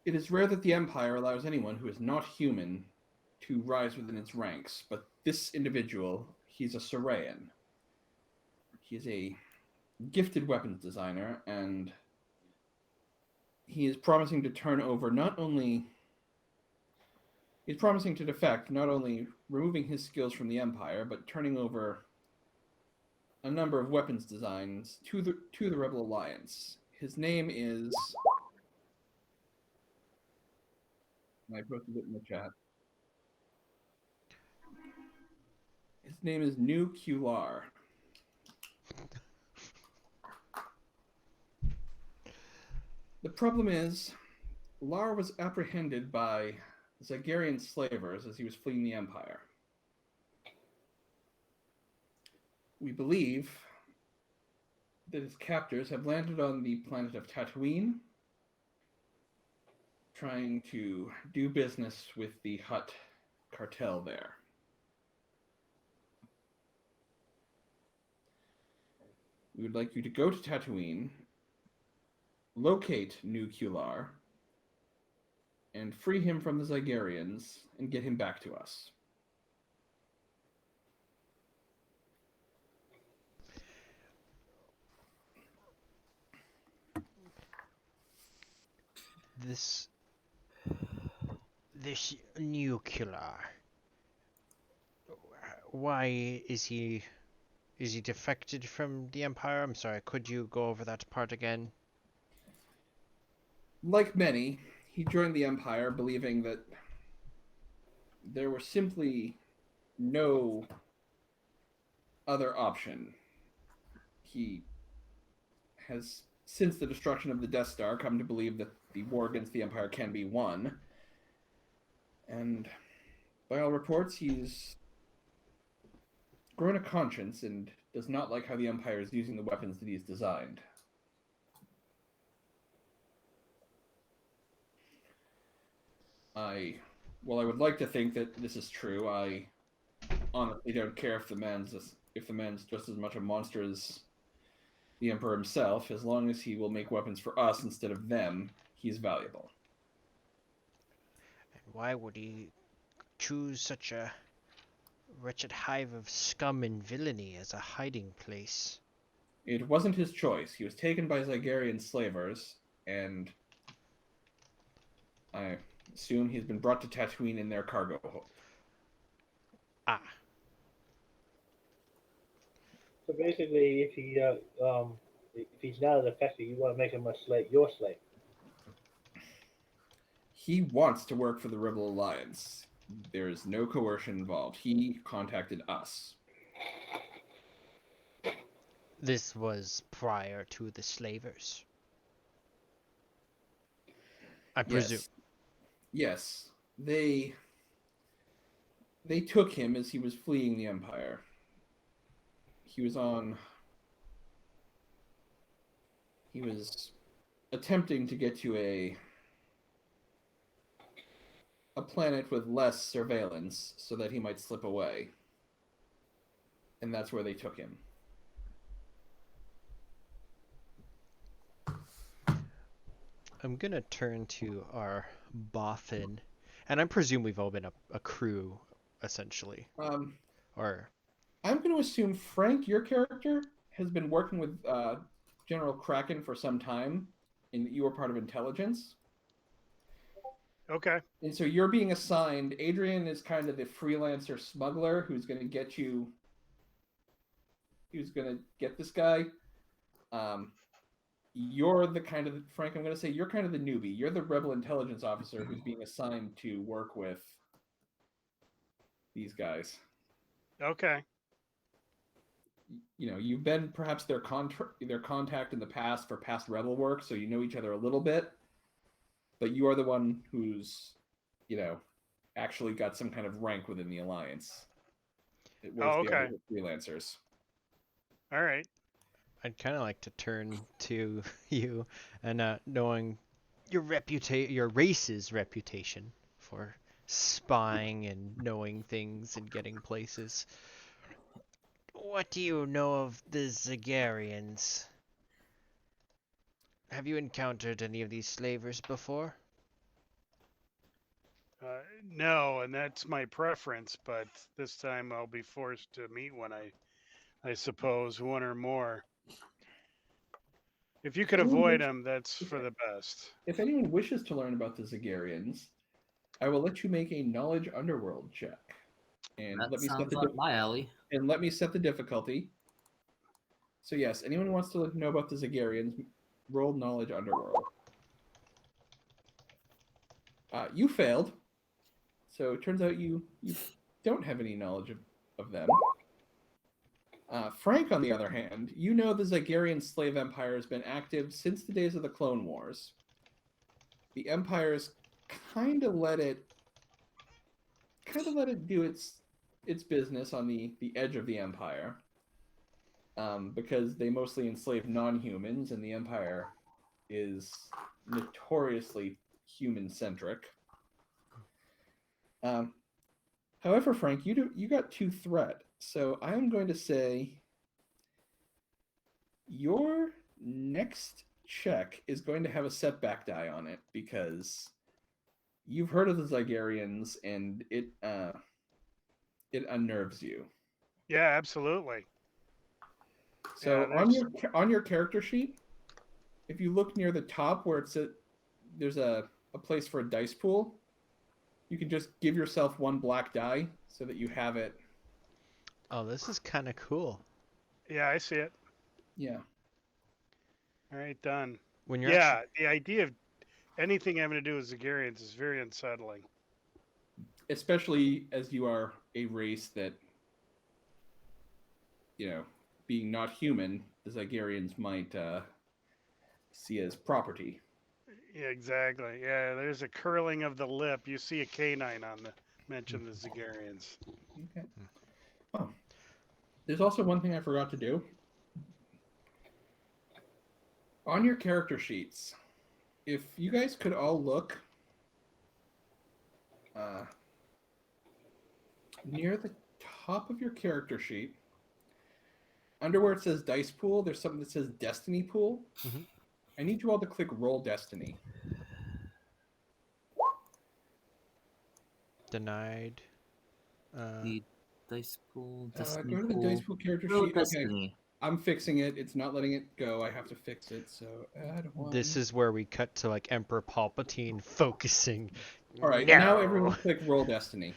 It is rare that the Empire allows anyone who is not human to rise within its ranks, but this individual, he's a Sarayan. He's a gifted weapons designer, and he is promising to turn over not only he's promising to defect, not only removing his skills from the Empire, but turning over a number of weapons designs to the Rebel Alliance. His name is I posted it in the chat. His name is New Qlar. The problem is, Lar was apprehended by Zagarian slavers as he was fleeing the Empire. We believe that his captors have landed on the planet of Tatooine, trying to do business with the Hutt cartel there. We would like you to go to Tatooine, locate New Qlar, and free him from the Zygarians and get him back to us. This nuclear. Why is he defected from the Empire? I'm sorry, could you go over that part again? Like many, he joined the Empire believing that there was simply no other option. He has, since the destruction of the Death Star, come to believe that the war against the Empire can be won. And by all reports, he's grown a conscience and does not like how the Empire is using the weapons that he's designed. While I would like to think that this is true, I honestly don't care if the man's just as much a monster as the Emperor himself. As long as he will make weapons for us instead of them, he's valuable. And why would he choose such a wretched hive of scum and villainy as a hiding place? It wasn't his choice. He was taken by Zygarian slavers, and I assume he's been brought to Tatooine in their cargo hold. Ah. So basically, if he's not an effective, you want to make him a slave, your slave. He wants to work for the Rebel Alliance. There is no coercion involved. He contacted us. This was prior to the slavers, I presume. Yes. They took him as he was fleeing the Empire. He was attempting to get to a planet with less surveillance so that he might slip away. And that's where they took him. I'm gonna turn to our boffin, and I presume we've all been a crew, essentially. Or I'm going to assume, Frank, your character has been working with General Kraken for some time, and that you are part of intelligence. Okay. And so you're being assigned. Adrian is kind of the freelancer smuggler who's going to get you. Who's going to get this guy. You're the kind of Frank. I'm going to say you're kind of the newbie. You're the rebel intelligence officer who's being assigned to work with these guys. Okay. You know, you've been perhaps their contact in the past for past rebel work, so you know each other a little bit. But you are the one who's, actually got some kind of rank within the alliance. Okay. The freelancers. All right. I'd kind of like to turn to you, and knowing your race's reputation for spying and knowing things and getting places. What do you know of the Zagarians? Have you encountered any of these slavers before? No, and that's my preference, but this time I'll be forced to meet one, I suppose, one or more. If you could Anyone avoid wish- them, that's for the best. If anyone wishes to learn about the Zagarians, I will let you make a knowledge underworld check. And That let me set sounds the like my alley. and let me set the difficulty. So yes, anyone who wants to know about the Zagarians, roll knowledge underworld. You failed, so it turns out you don't have any knowledge of them. Frank, on the other hand, you know the Zagarian slave empire has been active since the days of the Clone Wars. The Empire's kind of let it do its business on the edge of the Empire, because they mostly enslave non-humans, and the Empire is notoriously human-centric. However, Frank, you got 2 threat, so I am going to say your next check is going to have a setback die on it because you've heard of the Zygarians and it unnerves you. Yeah, absolutely. So Yeah, on your character sheet, if you look near the top where there's a place for a dice pool, you can just give yourself 1 black die so that you have it. Oh, this is kind of cool. Yeah, I see it. Yeah. All right, done. When you're Yeah, the idea of anything having to do with Zagarians is very unsettling. Especially as you are a race that, being not human, the Zygarians might see as property. Yeah, exactly. Yeah, there's a curling of the lip. You see a canine on the mention of the Zagarians. Okay. Oh, there's also one thing I forgot to do. On your character sheets, if you guys could all look near the top of your character sheet, under where it says dice pool, there's something that says destiny pool. Mhm. I need you all to click roll destiny. denied. The dice pool, Go destiny to the pool. dice pool character Roll sheet. destiny. Okay, I'm fixing it. It's not letting it go. I have to fix it. So add 1. This is where we cut to like Emperor Palpatine focusing. All right. No! Now everyone click roll destiny.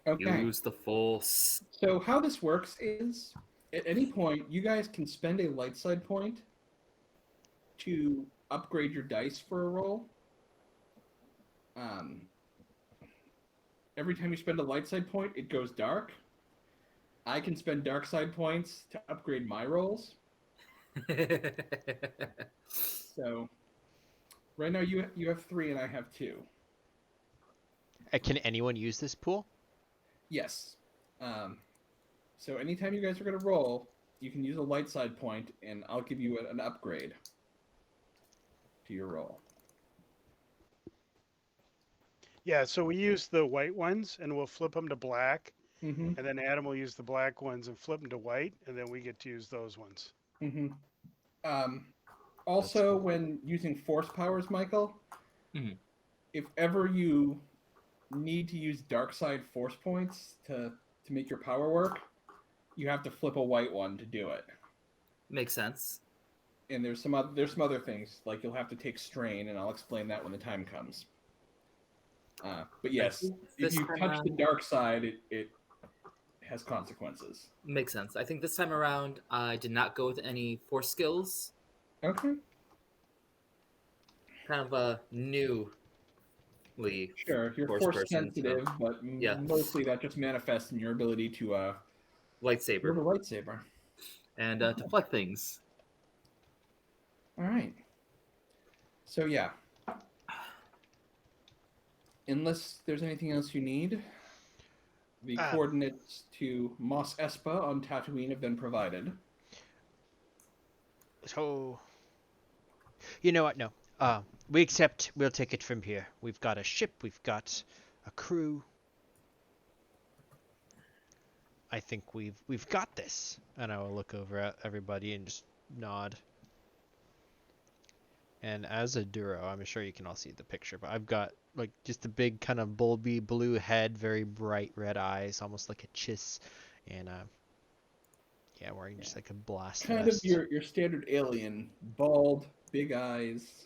Okay. Use the force. So how this works is, at any point, you guys can spend a light side point to upgrade your dice for a roll. Every time you spend a light side point, it goes dark. I can spend dark side points to upgrade my rolls. So right now you have 3 and I have 2. Can anyone use this pool? Yes. So anytime you guys are going to roll, you can use a light side point, and I'll give you an upgrade to your roll. Yeah, so we use the white ones and we'll flip them to black, Mm-hmm. and then Adam will use the black ones and flip them to white, and then we get to use those ones. Mm-hmm. Also, cool. when using force powers, Michael, Mhm. if ever you need to use dark side force points to make your power work, you have to flip a white one to do it. Makes sense. And there's some other things, like you'll have to take strain, and I'll explain that when the time comes. But yes, if you touch the dark side, it has consequences. Makes sense. I think this time around, I did not go with any force skills. Okay. Kind of a newly Sure, you're force force person, sensitive, so, but yeah. mostly that just manifests in your ability to lightsaber wield a lightsaber. and deflect things. All right. So yeah. Unless there's anything else you need, the coordinates to Mos Espa on Tatooine have been provided. So, you know what? No. We accept. We'll take it from here. We've got a ship. We've got a crew. I think we've got this. And I will look over at everybody and just nod. And as a Duro, I'm sure you can all see the picture, but I've got like just a big kind of bulby blue head, very bright red eyes, almost like a chiss, and yeah, wearing just like a blast Kind vest. of your standard alien, bald, big eyes.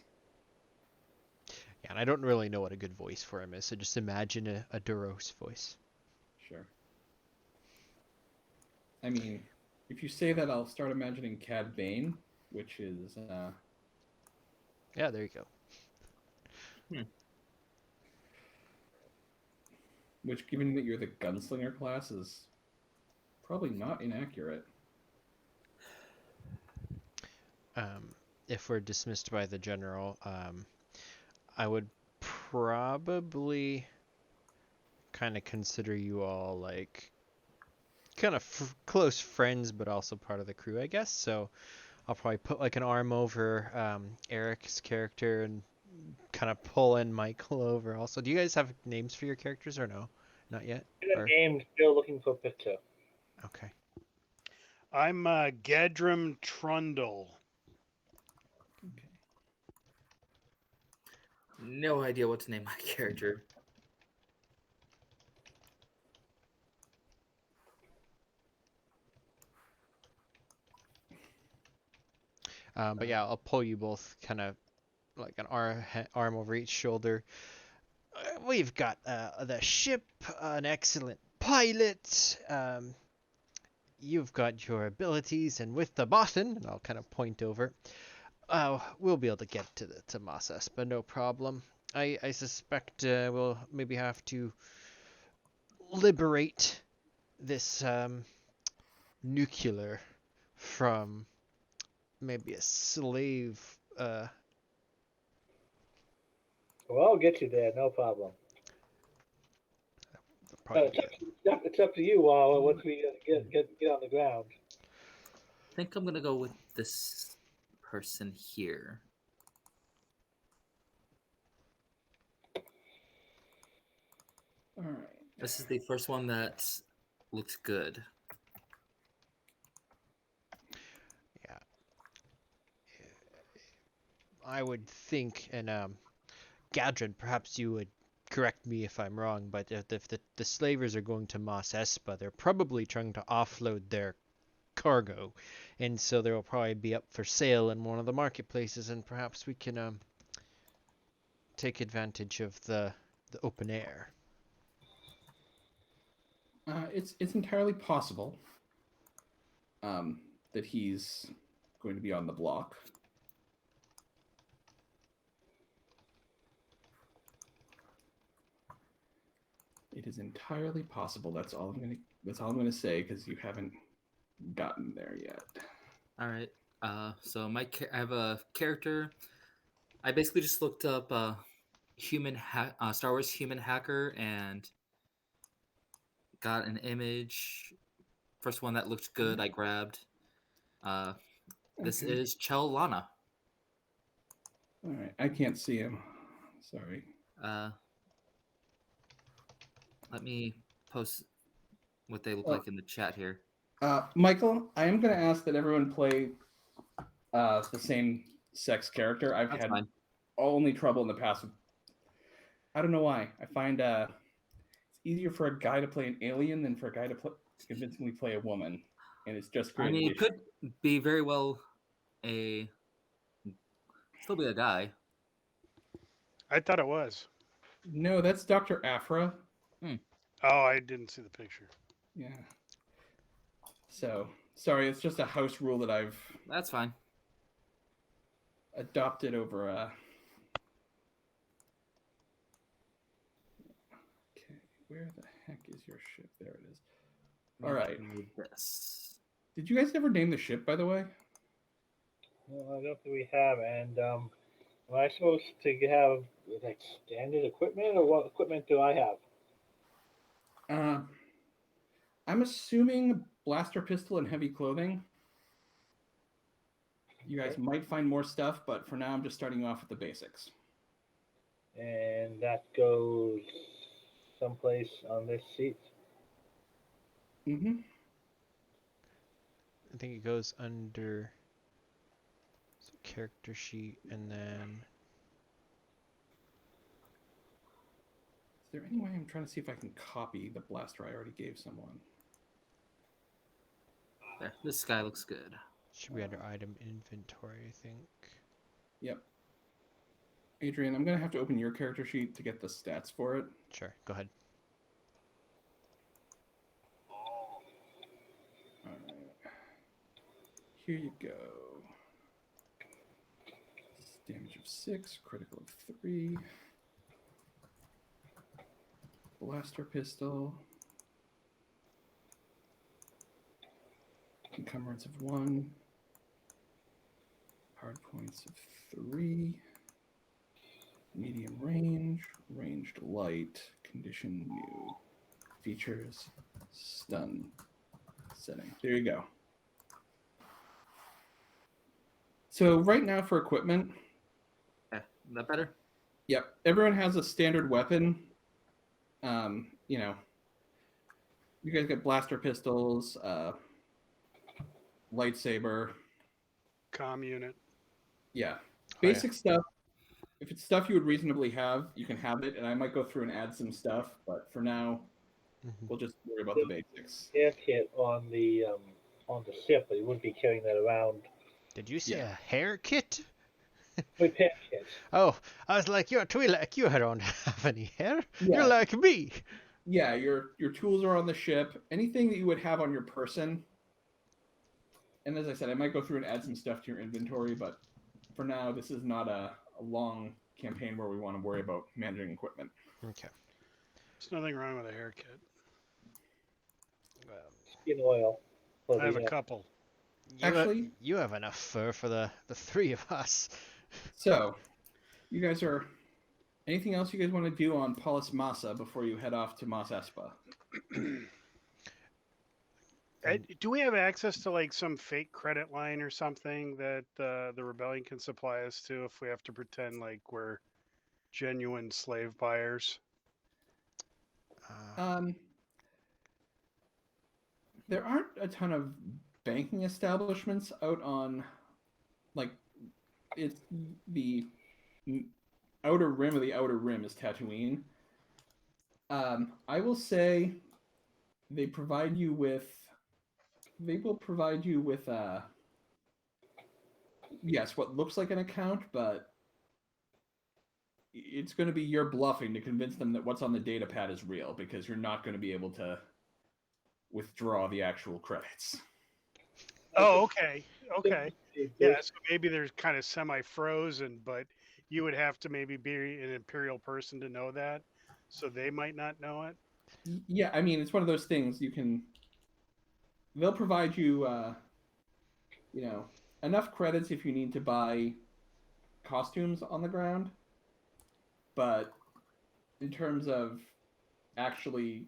Yeah, and I don't really know what a good voice for him is, so just imagine a Duro's voice. Sure. I mean, if you say that, I'll start imagining Cad Bane, which is Yeah, there you go. which, given that you're the gunslinger class, is probably not inaccurate. If we're dismissed by the general, I would probably kind of consider you all like kind of close friends, but also part of the crew, I guess. So I'll probably put like an arm over Eric's character and kind of pull in Michael over. Also, do you guys have names for your characters or no? Not yet. The Or name, still looking for a picture. okay. I'm Gadram Trundle. Okay. No idea what to name my character. But yeah, I'll pull you both kind of like an arm over each shoulder. We've got the ship, an excellent pilot. You've got your abilities, and with the button, and I'll kind of point over. We'll be able to get to Masas, but no problem. I suspect we'll maybe have to liberate this nuclear from maybe a slave. Well, I'll get you there, no problem. Probably It's up to you, once we get on the ground. I think I'm gonna go with this person here. All right. This is the first one that looked good. yeah. I would think, and Gadrin, perhaps you would correct me if I'm wrong, but if the slavers are going to Mos Espa, they're probably trying to offload their cargo, and so they will probably be up for sale in one of the marketplaces, and perhaps we can take advantage of the open air. It's entirely possible that he's going to be on the block. It is entirely possible. That's all I'm gonna say because you haven't gotten there yet. All right. So I have a character. I basically just looked up Star Wars human hacker and got an image. First one that looked good, I grabbed. This Okay. is Chell Lana. All right. I can't see him. Sorry. Let me post what they look Oh. like in the chat here. Michael, I am going to ask that everyone play the same sex character. I've That's had fine. only trouble in the past. I don't know why. I find it's easier for a guy to play an alien than for a guy to convincingly play a woman, and it's just I created mean, it issues. could be very well still be a guy. I thought it was. No, that's Dr. Afra. Oh, I didn't see the picture. Yeah. So, sorry, it's just a house rule that I've That's fine. adopted over Okay, where the heck is your ship? There it is. All right. This. Did you guys ever name the ship, by the way? Well, I don't think we have, and am I supposed to have like standard equipment, or what equipment do I have? I'm assuming blaster pistol and heavy clothing. You guys Okay. might find more stuff, but for now, I'm just starting off with the basics. And that goes someplace on this seat. Mm-hmm. I think it goes under. character sheet, and then Is there any way I'm trying to see if I can copy the blaster I already gave someone? There, this guy looks good. should be under item inventory, I think. Yep. Adrian, I'm going to have to open your character sheet to get the stats for it. Sure, go ahead. Alright. Here you go. Damage of 6, critical of 3. Blaster pistol. Encumbrance of 1. Hard points of 3. Medium range. Ranged light. Condition new. Features. Stun. Setting. There you go. So right now for equipment, Okay, is that better? yep, everyone has a standard weapon. You know, you guys get blaster pistols, lightsaber, Comm unit. yeah, Oh, yeah. basic stuff. If it's stuff you would reasonably have, you can have it, and I might go through and add some stuff, but for now, Mhm. we'll just worry about the basics. Air kit on the ship, but you wouldn't be carrying that around. Did you say Yeah. a hair kit? Repair kit. Oh, I was like, you're Twi'lek, you don't have any hair. Yeah. You're like me. Yeah, your tools are on the ship. Anything that you would have on your person. And as I said, I might go through and add some stuff to your inventory, but for now, this is not a long campaign where we want to worry about managing equipment. Okay. There's nothing wrong with a haircut. Skin oil. For I have the, a couple. Actually- you have enough fur for the three of us. So, you guys are... Anything else you guys want to do on Paulus Massa before you head off to Mos Espa? Do we have access to like some fake credit line or something that the rebellion can supply us to if we have to pretend like we're genuine slave buyers? There aren't a ton of banking establishments out on, like, it's the outer rim of the outer rim is Tatooine. I will say they provide you with, they will provide you with, yes, what looks like an account, but it's going to be your bluffing to convince them that what's on the data pad is real, because you're not going to be able to withdraw the actual credits. Oh, okay. Okay. the- Yeah, so maybe they're kind of semi-frozen, but you would have to maybe be an Imperial person to know that, so they might not know it. Yeah, I mean, it's one of those things you can. They'll provide you, enough credits if you need to buy costumes on the ground, but in terms of actually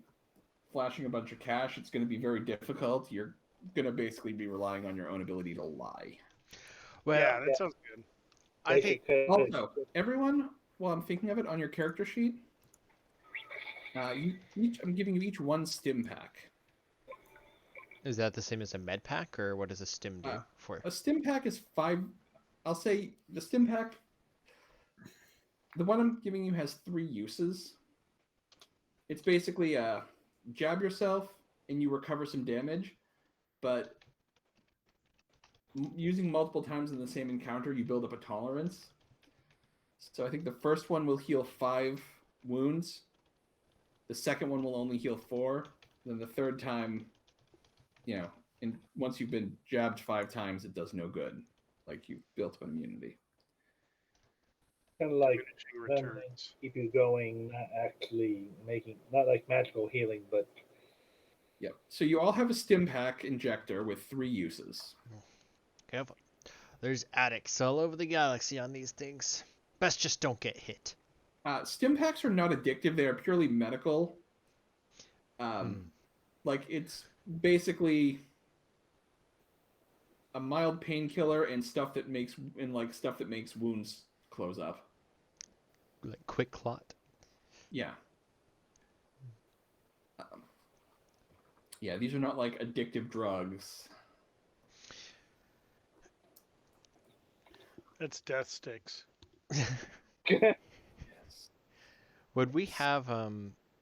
flashing a bunch of cash, it's going to be very difficult. You're going to basically be relying on your own ability to lie. Well, Yeah, that sounds good. I think Also, everyone, while I'm thinking of it, on your character sheet, I'm giving you each one stim pack. is that the same as a med pack, or what does a stim do for? A stim pack is 5. I'll say the stim pack. The one I'm giving you has 3 uses. It's basically jab yourself and you recover some damage, but using multiple times in the same encounter, you build up a tolerance. So I think the first one will heal 5 wounds. The second one will only heal 4. Then the third time, and once you've been jabbed 5 times, it does no good. Like you've built up an immunity. kind of like Diminishing them returns. keep you going, not actually not like magical healing, but Yep. So you all have a stim pack injector with 3 uses. Careful. There's addicts all over the galaxy on these things. Best just don't get hit. Stim packs are not addictive; they are purely medical. Like it's basically a mild painkiller and stuff that makes wounds close up. Like quick clot. Yeah. Yeah, these are not like addictive drugs. It's death sticks. Yes. Would we have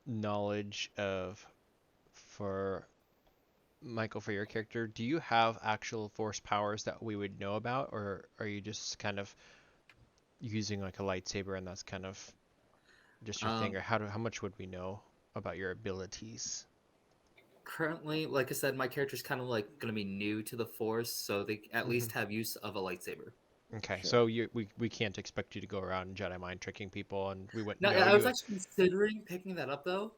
knowledge of, for Michael, for your character, do you have actual force powers that we would know about, or are you just kind of using like a lightsaber and that's kind of just your thing, or how much would we know about your abilities? Currently, like I said, my character's kind of like going to be new to the Force, so they at least have use of a lightsaber. Okay, Sure. so we can't expect you to go around Jedi mind tricking people, and we wouldn't No, know I was you, actually considering picking that up though.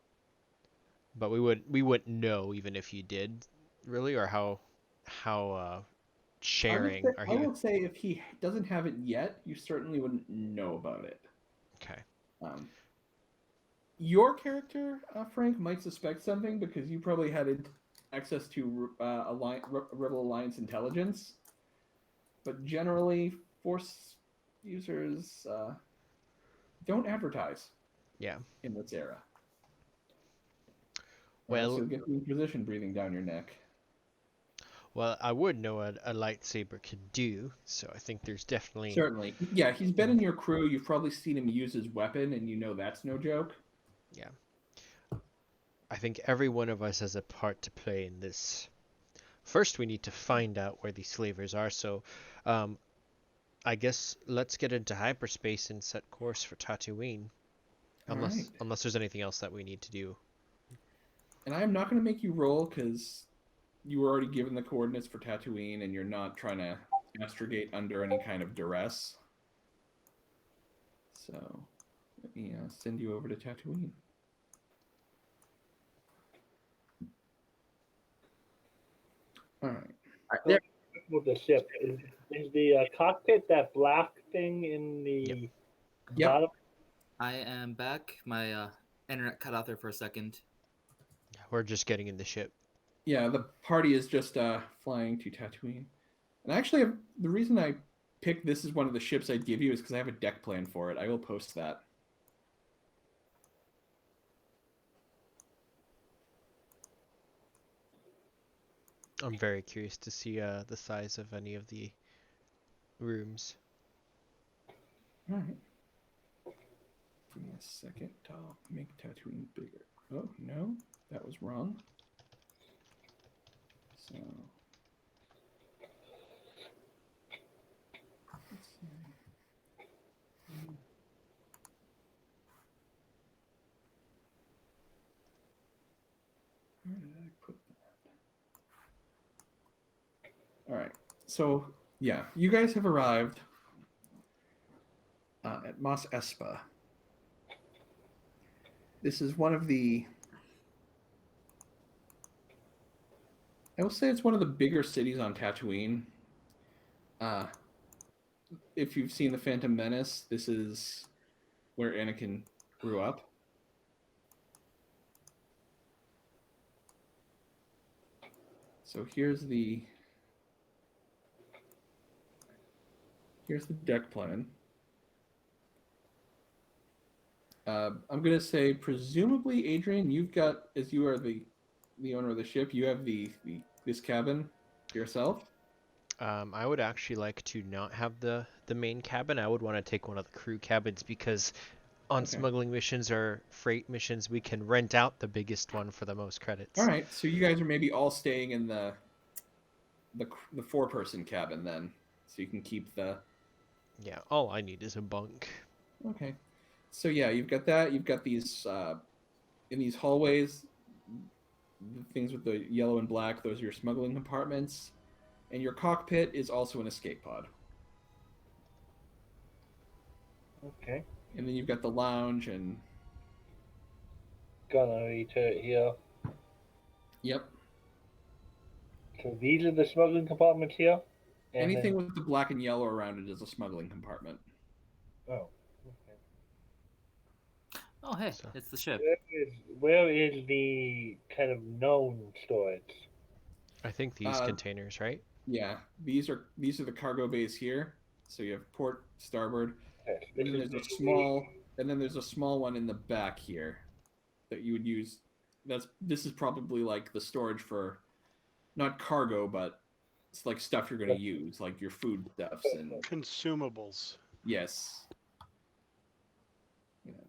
but we wouldn't know even if you did, really, or how sharing are I you? would say if he doesn't have it yet, you certainly wouldn't know about it. Okay. Um, your character, Frank, might suspect something because you probably had access to Rebel Alliance intelligence. But generally, Force users don't advertise Yeah. in this era. Or else Well, you'll get the Inquisition breathing down your neck. well, I would know what a lightsaber could do, so I think there's definitely. Certainly. Yeah, he's been in your crew. You've probably seen him use his weapon, and you know that's no joke. Yeah. I think every one of us has a part to play in this. First, we need to find out where these slavers are, so I guess let's get into hyperspace and set course for Tatooine. All right. Unless there's anything else that we need to do. And I am not going to make you roll because you were already given the coordinates for Tatooine, and you're not trying to astrogate under any kind of duress. So let me send you over to Tatooine. All right. There, With the ship, is the cockpit that black thing in the Yep. bottom? I am back. My internet cut out there for a second. We're just getting in the ship. Yeah, the party is just flying to Tatooine. And actually, the reason I picked this as one of the ships I'd give you is because I have a deck plan for it. I will post that. I'm very curious to see the size of any of the rooms. All right. Give me a second. I'll make Tatooine bigger. Oh, no. That was wrong. So... let's see. Where did I put that? All right. So, yeah, you guys have arrived at Mos Espa. This is one of the... I will say it's one of the bigger cities on Tatooine. If you've seen The Phantom Menace, this is where Anakin grew up. So here's the deck plan. I'm gonna say presumably, Adrian, you've got, as you are the owner of the ship, you have this cabin yourself. I would actually like to not have the main cabin. I would want to take one of the crew cabins because on Okay. smuggling missions or freight missions, we can rent out the biggest one for the most credits. All right, so you guys are maybe all staying in the 4-person cabin then, so you can keep the... Yeah, all I need is a bunk. Okay. So yeah, you've got that. You've got these in these hallways, the things with the yellow and black. Those are your smuggling compartments, and your cockpit is also an escape pod. Okay. And then you've got the lounge and... Gunnery turret here. Yep. So these are the smuggling compartments here? And Anything with the black and yellow around it is a smuggling compartment. Then, oh. Okay. Oh, hey, So- it's the ship. Where is the kind of known storage? I think these containers, right? Yeah, these are the cargo bays here. So you have port, starboard, Yes, and then there's a small one in the back here that you would use. This is probably like the storage for not cargo but It's like stuff you're going to use, like your food stuffs and Consumables. yes. You know,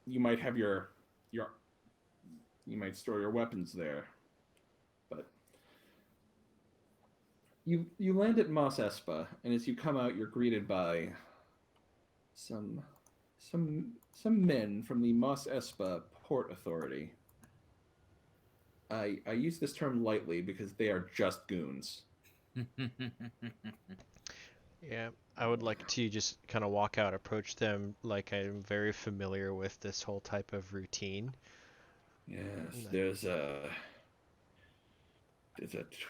you might have your you might store your weapons there, but you land at Mos Espa, and as you come out, you're greeted by some some men from the Mos Espa Port Authority. I use this term lightly because they are just goons. Yeah, I would like to just kind of walk out, approach them like I'm very familiar with this whole type of routine. Yes, Like, there's a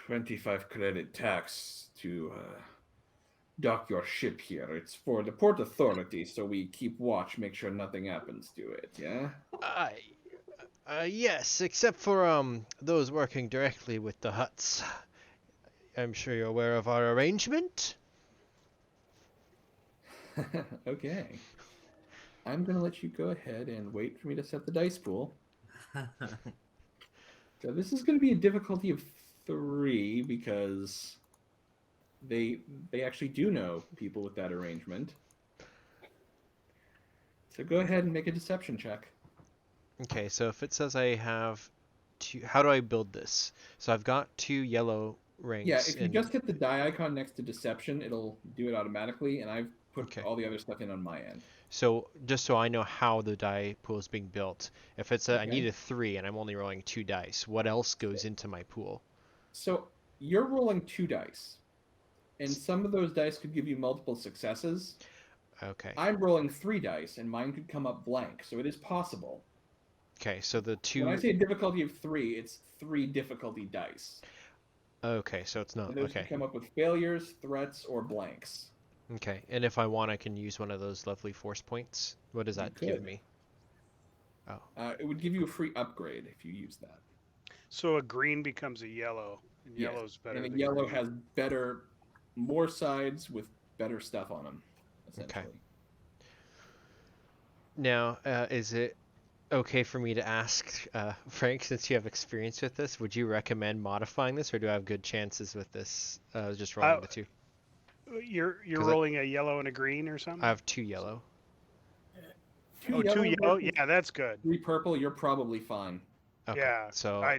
25 credit tax to dock your ship here. It's for the port authority, so we keep watch, make sure nothing happens to it. Yeah. yes, except for those working directly with the huts. I'm sure you're aware of our arrangement. Okay. I'm gonna let you go ahead and wait for me to set the dice pool. So this is gonna be a difficulty of 3 because they actually do know people with that arrangement. So go ahead and make a deception check. Okay, so if it says I have two, how do I build this? So I've got 2 yellow ranks. Yeah, if you just hit the die icon next to deception, it'll do it automatically, and I've put Okay. all the other stuff in on my end. So just so I know how the die pool is being built, if it's I Okay. need a 3 and I'm only rolling 2 dice, what else goes into my pool? So you're rolling 2 dice, and some of those dice could give you multiple successes. Okay. I'm rolling 3 dice, and mine could come up blank, so it is possible. Okay, so the 2. When I say difficulty of 3, it's 3 difficulty dice. Okay, so it's not And those okay. can come up with failures, threats, or blanks. Okay, and if I want, I can use one of those lovely force points. What does You that give could. me? Oh, It would give you a free upgrade if you use that. So a green becomes a yellow, and Yeah, yellow's better and a than yellow green. has more sides with better stuff on them, essentially. now is it okay for me to ask, Frank, since you have experience with this, would you recommend modifying this, or do I have good chances with this? Just rolling the 2. You're 'Cause I- rolling a yellow and a green or something? I have 2 yellow. 2 2 yellow. versus Yeah, that's good. 3 purple, you're probably fine. Okay, Yeah, so I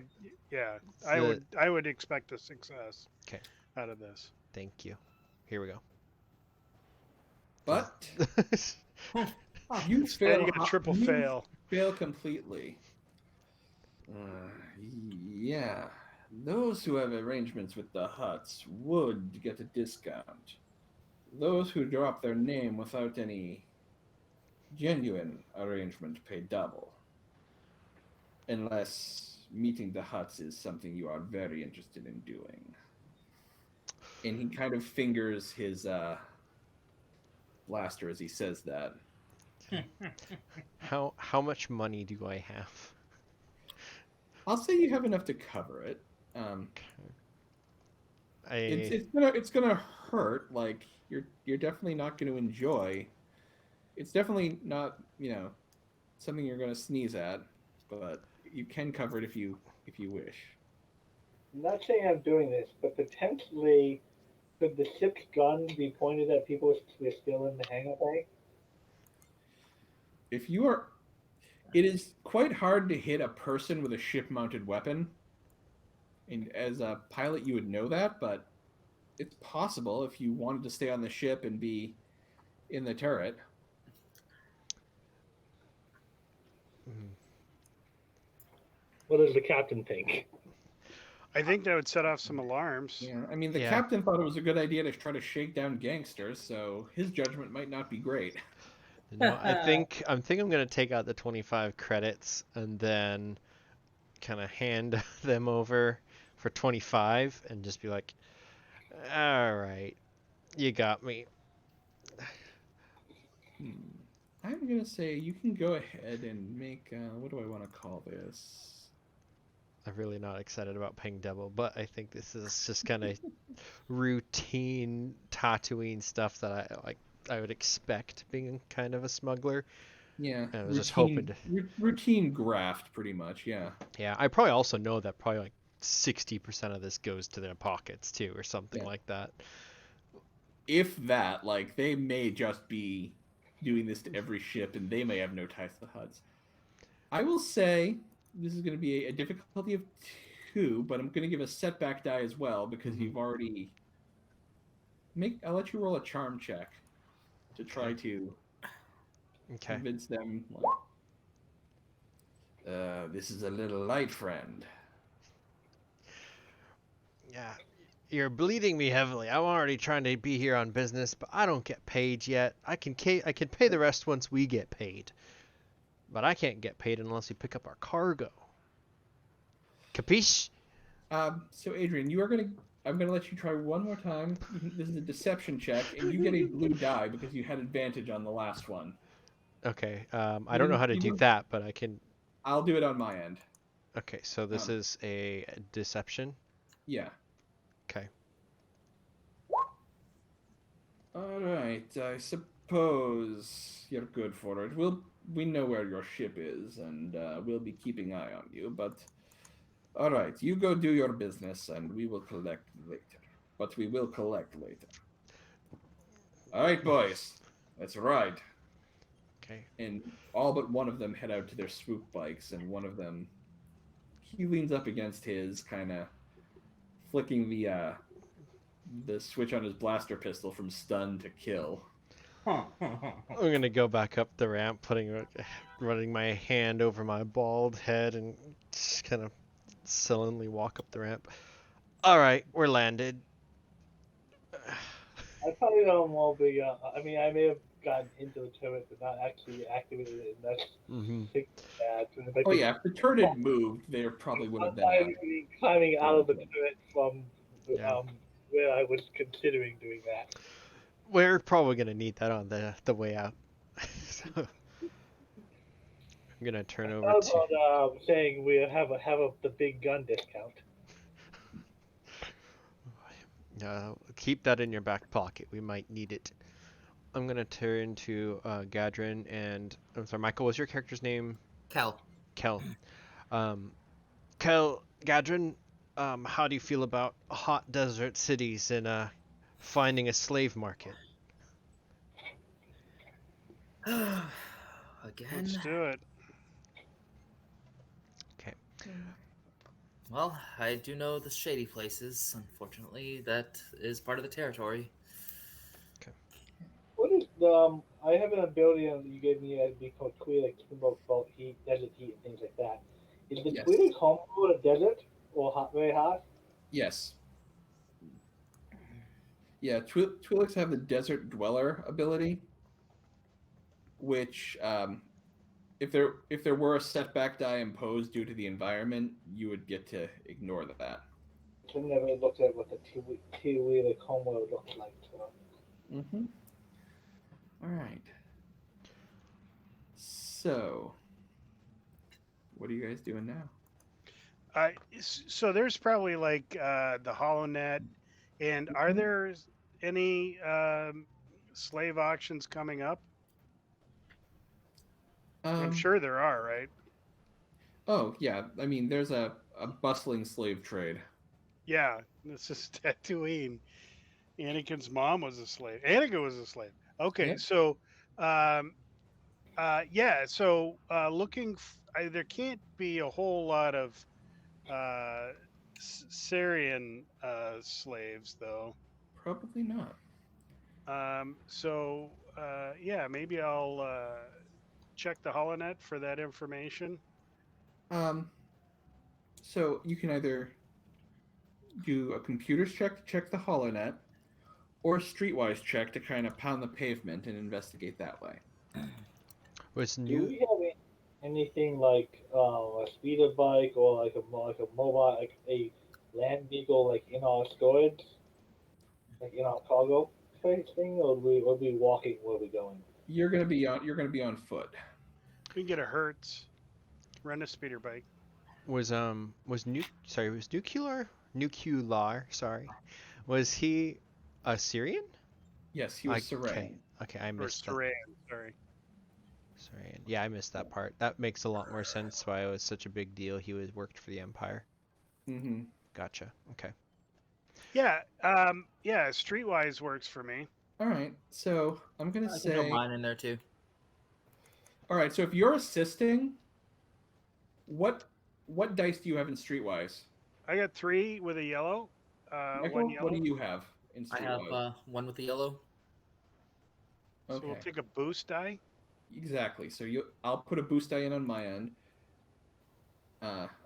the- would expect a success. Okay. Out of this. thank you. Here we go. But you fail. And you get a triple you fail. Fail completely. Yeah. Those who have arrangements with the huts would get a discount. Those who drop their name without any genuine arrangement pay double. Unless meeting the huts is something you are very interested in doing. And he kind of fingers his blaster as he says that. How much money do I have? I'll say you have enough to cover it. It's gonna hurt. Like you're definitely not going to enjoy. It's definitely not something you're going to sneeze at, but you can cover it if you wish. I'm not saying I'm doing this, but potentially could the ship's gun be pointed at people who are still in the hangar bay? If you are, it is quite hard to hit a person with a ship-mounted weapon. And as a pilot, you would know that, but it's possible if you wanted to stay on the ship and be in the turret. What does the captain think? I think that would set off some alarms. Yeah, I mean, the Yeah. captain thought it was a good idea to try to shake down gangsters, so his judgment might not be great. No, I think I'm gonna take out the 25 credits and then kind of hand them over for 25 and just be like, all right, you got me. I'm gonna say you can go ahead and make what do I want to call this? I'm really not excited about paying double, but I think this is just kind of routine Tatooine stuff that I would expect being kind of a smuggler. Yeah, I was just hoping to. routine graft, pretty much. Yeah. Yeah, I probably also know that probably like 60% of this goes to their pockets too, or something Yeah. like that. If that, like, they may just be doing this to every ship, and they may have no ties to the HUDs. I will say this is going to be a difficulty of 2, but I'm going to give a setback die as well because you've already I'll let you roll a charm check to try to Okay. convince them. This is a little light, friend. Yeah. You're bleeding me heavily. I'm already trying to be here on business, but I don't get paid yet. I can pay the rest once we get paid. But I can't get paid unless you pick up our cargo. Capiche? So Adrian, I'm gonna let you try one more time. This is a deception check, and you get a blue die because you had advantage on the last one. Okay. I don't know how to do that, but I can. I'll do it on my end. Okay, so this is a deception. Yeah. Okay. All right. I suppose you're good for it. We know where your ship is, and we'll be keeping eye on you. But all right, you go do your business, and we will collect later. But we will collect later. All right, boys. That's right. Okay. And all but one of them head out to their swoop bikes, and one of them, he leans up against his, kind of flicking the switch on his blaster pistol from stun to kill. I'm gonna go back up the ramp, running my hand over my bald head, and just kind of sullenly walk up the ramp. All right, we're landed. I probably don't want to be. I mean, I may have gotten into the turret, but not actually activated it, and that's Mm-hmm. bad. Oh yeah, if the turret had moved, there probably would have been. Climbing out of the turret from Yeah. where I was considering doing that. We're probably gonna need that on the way out. So, I'm gonna turn over How to. about saying we have the big gun discount? Keep that in your back pocket. We might need it. I'm gonna turn to Gadrin and I'm sorry, Michael. What's your character's name? Cal. Kel. Kel, Gadrin. How do you feel about hot desert cities and finding a slave market? Again. Let's do it. Okay. Well, I do know the shady places. Unfortunately, that is part of the territory. What is I have an ability that you gave me that be called Queer, like about heat, desert heat, and things like that. Is the Yes. Queer comparable to desert or hot, very hot? Yes. Yeah, Twi'leks have the Desert Dweller ability, which, if there were a setback die imposed due to the environment, you would get to ignore that. I've never looked at what the two-wheeler combo looks like. So. Mm-hmm. All right. So, what are you guys doing now? So there's probably like the HoloNet, and are there any slave auctions coming up? I'm sure there are, right? Oh yeah, I mean, there's a bustling slave trade. Yeah, this is Tatooine. Anakin's mom was a slave. Anakin was a slave. Okay, Yep. so yeah, so there can't be a whole lot of Syrian slaves though. Probably not. So yeah, maybe I'll check the HoloNet for that information. So you can either do a computer's check to check the HoloNet, or a streetwise check to kind of pound the pavement and investigate that way. What's Do new? we have anything like a speeder bike or like a mobile, like a land vehicle, like in our storage, like in our cargo space thing, or will we walking where we going? You're gonna be on foot. We can get a Hertz, rent a speeder bike. Was nuclear, sorry. Was he a Syrian? Yes, he was Saran. Okay, I Or missed that. Saran, sorry. Sorry. Yeah, I missed that part. That makes a lot more sense why it was such a big deal. He worked for the Empire. Mm-hmm. Gotcha. Okay. Yeah. Yeah. Streetwise works for me. All right. So I'm gonna I can throw say. mine in there too. All right. So if you're assisting, what dice do you have in Streetwise? I got 3 with a yellow. One Michael, what yellow. do you have in I have Streetwise? one with the yellow. So we'll Okay. take a boost die. Exactly. So I'll put a boost die in on my end.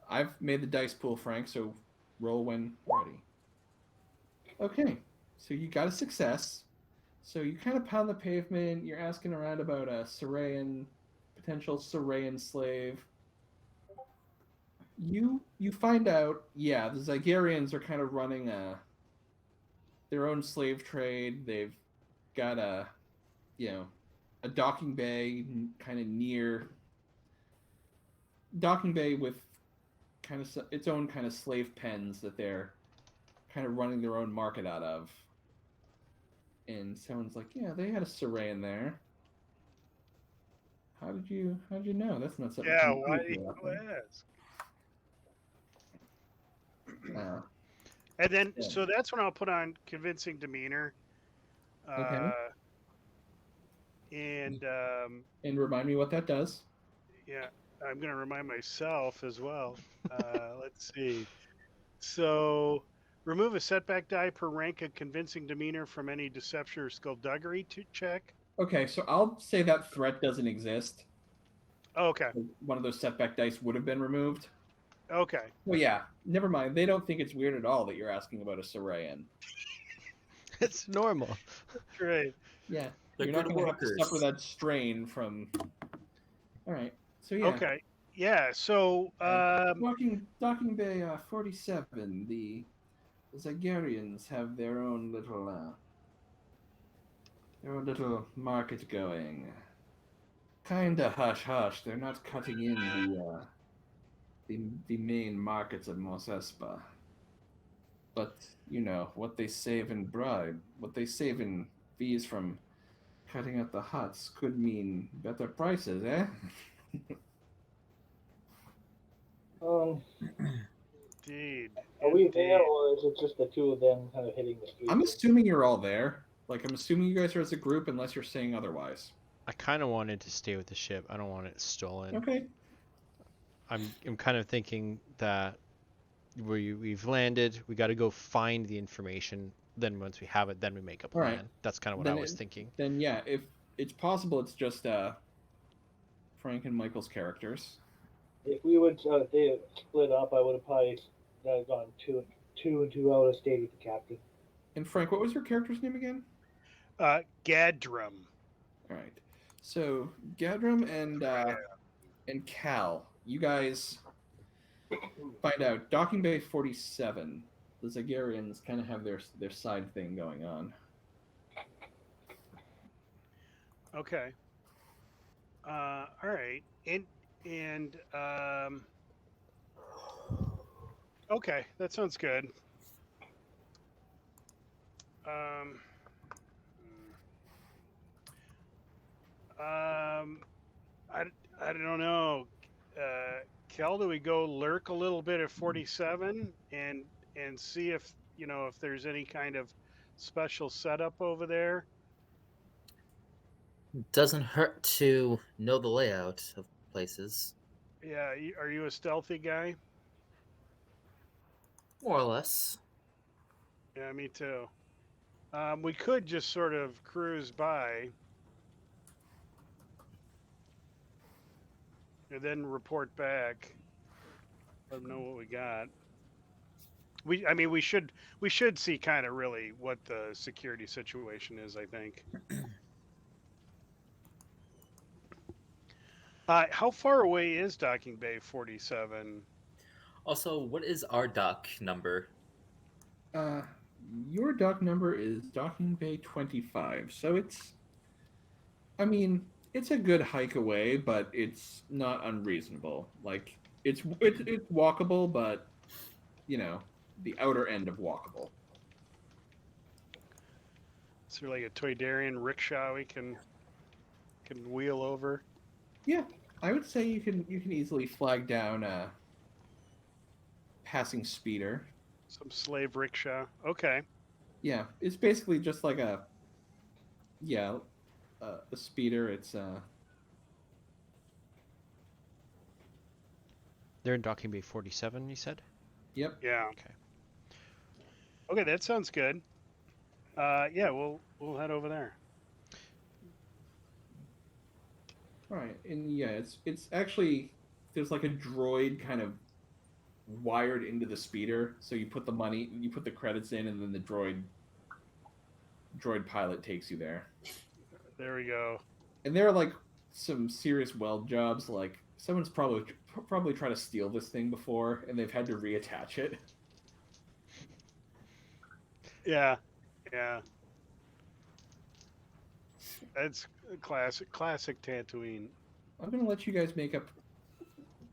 I've made the dice pool, Frank. So roll when ready. Okay. So you got a success. So you kind of pound the pavement. You're asking around about a potential Sarayan slave. You find out, yeah, the Zygarians are kind of running their own slave trade. They've got a docking bay kind of near docking bay with kind of its own kind of slave pens that they're kind of running their own market out of. And someone's like, yeah, they had a Sarayan there. How did you know? That's not something Yeah. you Why do do you directly. ask? Uh, And then, yeah. so that's when I'll put on convincing demeanor. Okay. And And remind me what that does. yeah, I'm going to remind myself as well. Let's see. So remove a setback die per rank of convincing demeanor from any deception or skullduggery check. Okay, so I'll say that threat doesn't exist. Oh, okay. One of those setback dice would have been removed. Okay. Well, yeah, never mind. They don't think it's weird at all that you're asking about a Sarayan. It's normal. Great. Yeah, They're you're not good going to have to workers. suffer that strain from. All right, so yeah. Okay. Yeah. So Docking Bay 47. The Zygarians have their own little market going. Kinda hush hush. They're not cutting in the main markets of Mos Espa. But you know what they save in bribe, what they save in fees from cutting out the huts could mean better prices, eh? Um, indeed. are we there, Indeed. or is it just the two of them kind of hitting the street? I'm assuming you're all there. Like I'm assuming you guys are as a group, unless you're saying otherwise. I kind of wanted to stay with the ship. I don't want it stolen. Okay. I'm kind of thinking that we've landed. We got to go find the information. Then once we have it, then we make a All right. plan. That's kind of what I was thinking. Then yeah, if it's possible, it's just Frank and Michael's characters. If we would they split up, I would have probably gone two and two. I would have stayed with the captain. And Frank, what was your character's name again? Gadrum. All right. So Gadrum and Cal, you guys find out Docking Bay 47. The Zygarians kind of have their side thing going on. Okay. All right. And okay, that sounds good. I don't know. Kel, do we go lurk a little bit at 47 and see if if there's any kind of special setup over there? Doesn't hurt to know the layout of places, Yeah, are you a stealthy guy? more or less. Yeah, me too. We could just sort of cruise by and then report back. Let them know what we got. We should see kind of really what the security situation is, I think. How far away is Docking Bay 47? Also, what is our dock number? Your dock number is Docking Bay 25. So it's a good hike away, but it's not unreasonable. Like it's walkable, but the outer end of walkable. Is there like a Toydarian rickshaw we can wheel over? Yeah, I would say you can easily flag down passing speeder. Some slave rickshaw. Okay. Yeah, it's basically just like a speeder. It's They're in docking bay 47, you said? yep. Yeah. Okay. Okay, that sounds good. Yeah, we'll head over there. All right, and yeah, it's actually there's like a droid kind of wired into the speeder, so you put the credits in, and then the droid pilot takes you there. There we go. And there are like some serious weld jobs. Like someone's probably tried to steal this thing before, and they've had to reattach it. Yeah. Yeah. That's classic Tatooine. I'm gonna let you guys make up.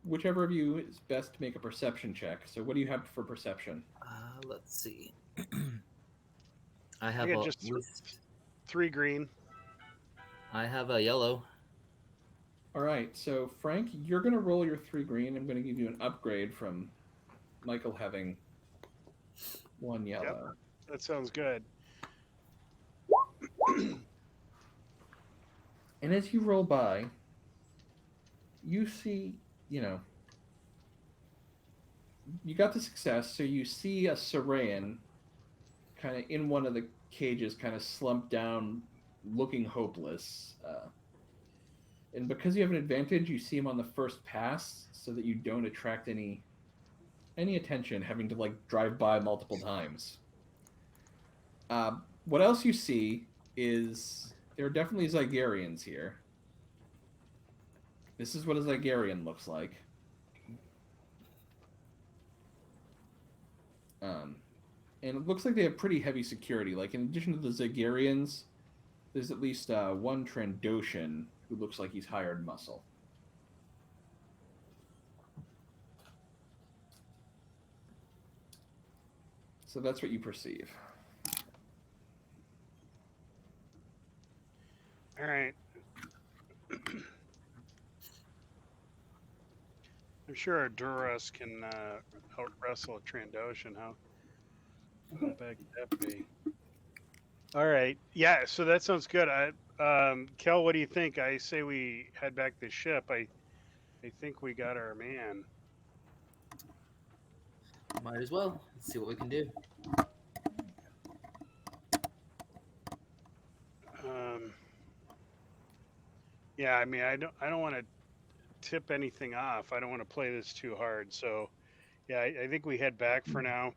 Whichever of you is best to make a perception check. So, what do you have for perception? Let's see. I have got a just list. 3 green. I have a yellow. All right. So, Frank, you're gonna roll your 3 green. I'm gonna give you an upgrade from Michael having 1 yellow. That sounds good. And as you roll by, you see, you got the success, so you see a Sarayan kind of in one of the cages, kind of slumped down, looking hopeless. And because you have an advantage, you see him on the first pass, so that you don't attract any attention, having to like drive by multiple times. What else you see is there are definitely Zygarians here. This is what a Zygarian looks like. And it looks like they have pretty heavy security. Like, in addition to the Zygarians, there's at least one Trandoshan who looks like he's hired muscle. So that's what you perceive. All right. I'm sure Duras can out wrestle a Trandoshan. How bad could that be? All right. Yeah. So that sounds good. Kel, what do you think? I say we head back to the ship. I think we got our man. Might as well. Let's see what we can do. Yeah. I mean, I don't want to tip anything off. I don't want to play this too hard. So, yeah, I think we head back for now.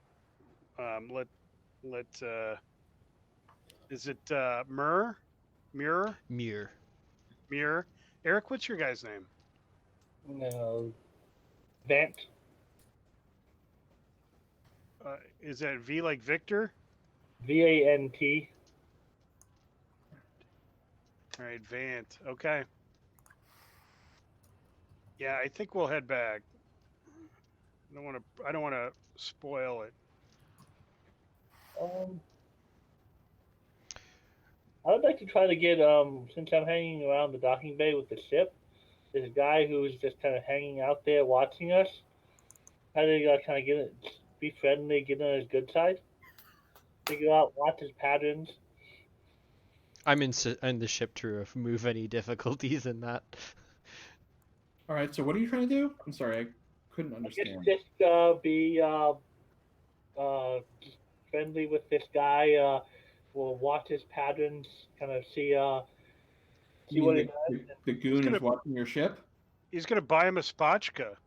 Is it Mirror? Muir. Mirror? Eric, what's your guy's name? No. Vant. Is that V like Victor? Vant. All right, Vant. Okay. Yeah, I think we'll head back. I don't want to spoil it. I would like to try to get since I'm hanging around the docking bay with the ship, this guy who's just kind of hanging out there watching us. How to kind of be friendly, get on his good side, figure out watch his patterns. I'm in the ship to remove any difficulties in that. All right, so what are you trying to do? I'm sorry, I couldn't understand. Just be friendly with this guy. We'll watch his patterns, kind of see You what mean he does. the goon is watching your ship? He's gonna buy him a spotchka.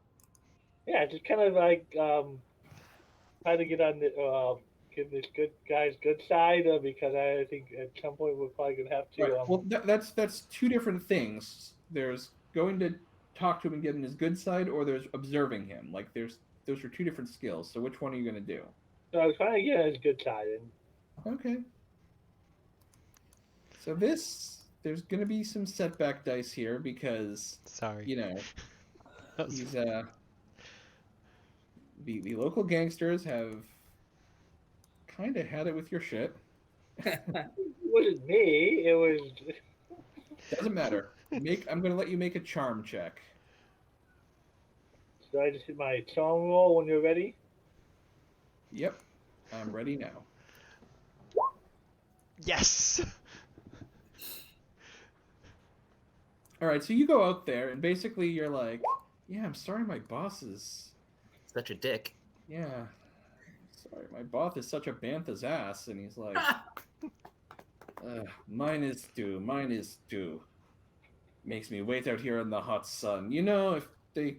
Yeah, just kind of like try to get on the get this good guy's good side because I think at some point we're probably gonna have to. Right. Well, that's 2 different things. There's going to talk to him and get in his good side, or there's observing him. Like those are 2 different skills. So which one are you going to do? So I was trying to get on his good side, and Okay. So there's going to be some setback dice here because Sorry. these the local gangsters have kind of had it with your ship. it wasn't me. It was. Doesn't matter. I'm going to let you make a charm check. So I just hit my charm roll when you're ready. Yep, I'm ready now. Yes. All right, so you go out there, and basically you're like, "Yeah, I'm sorry, my boss is. Such a dick. Yeah, sorry, my boss is such a bantha's ass," and he's like, "Mine is due. Mine is due. Makes me wait out here in the hot sun. You know, if they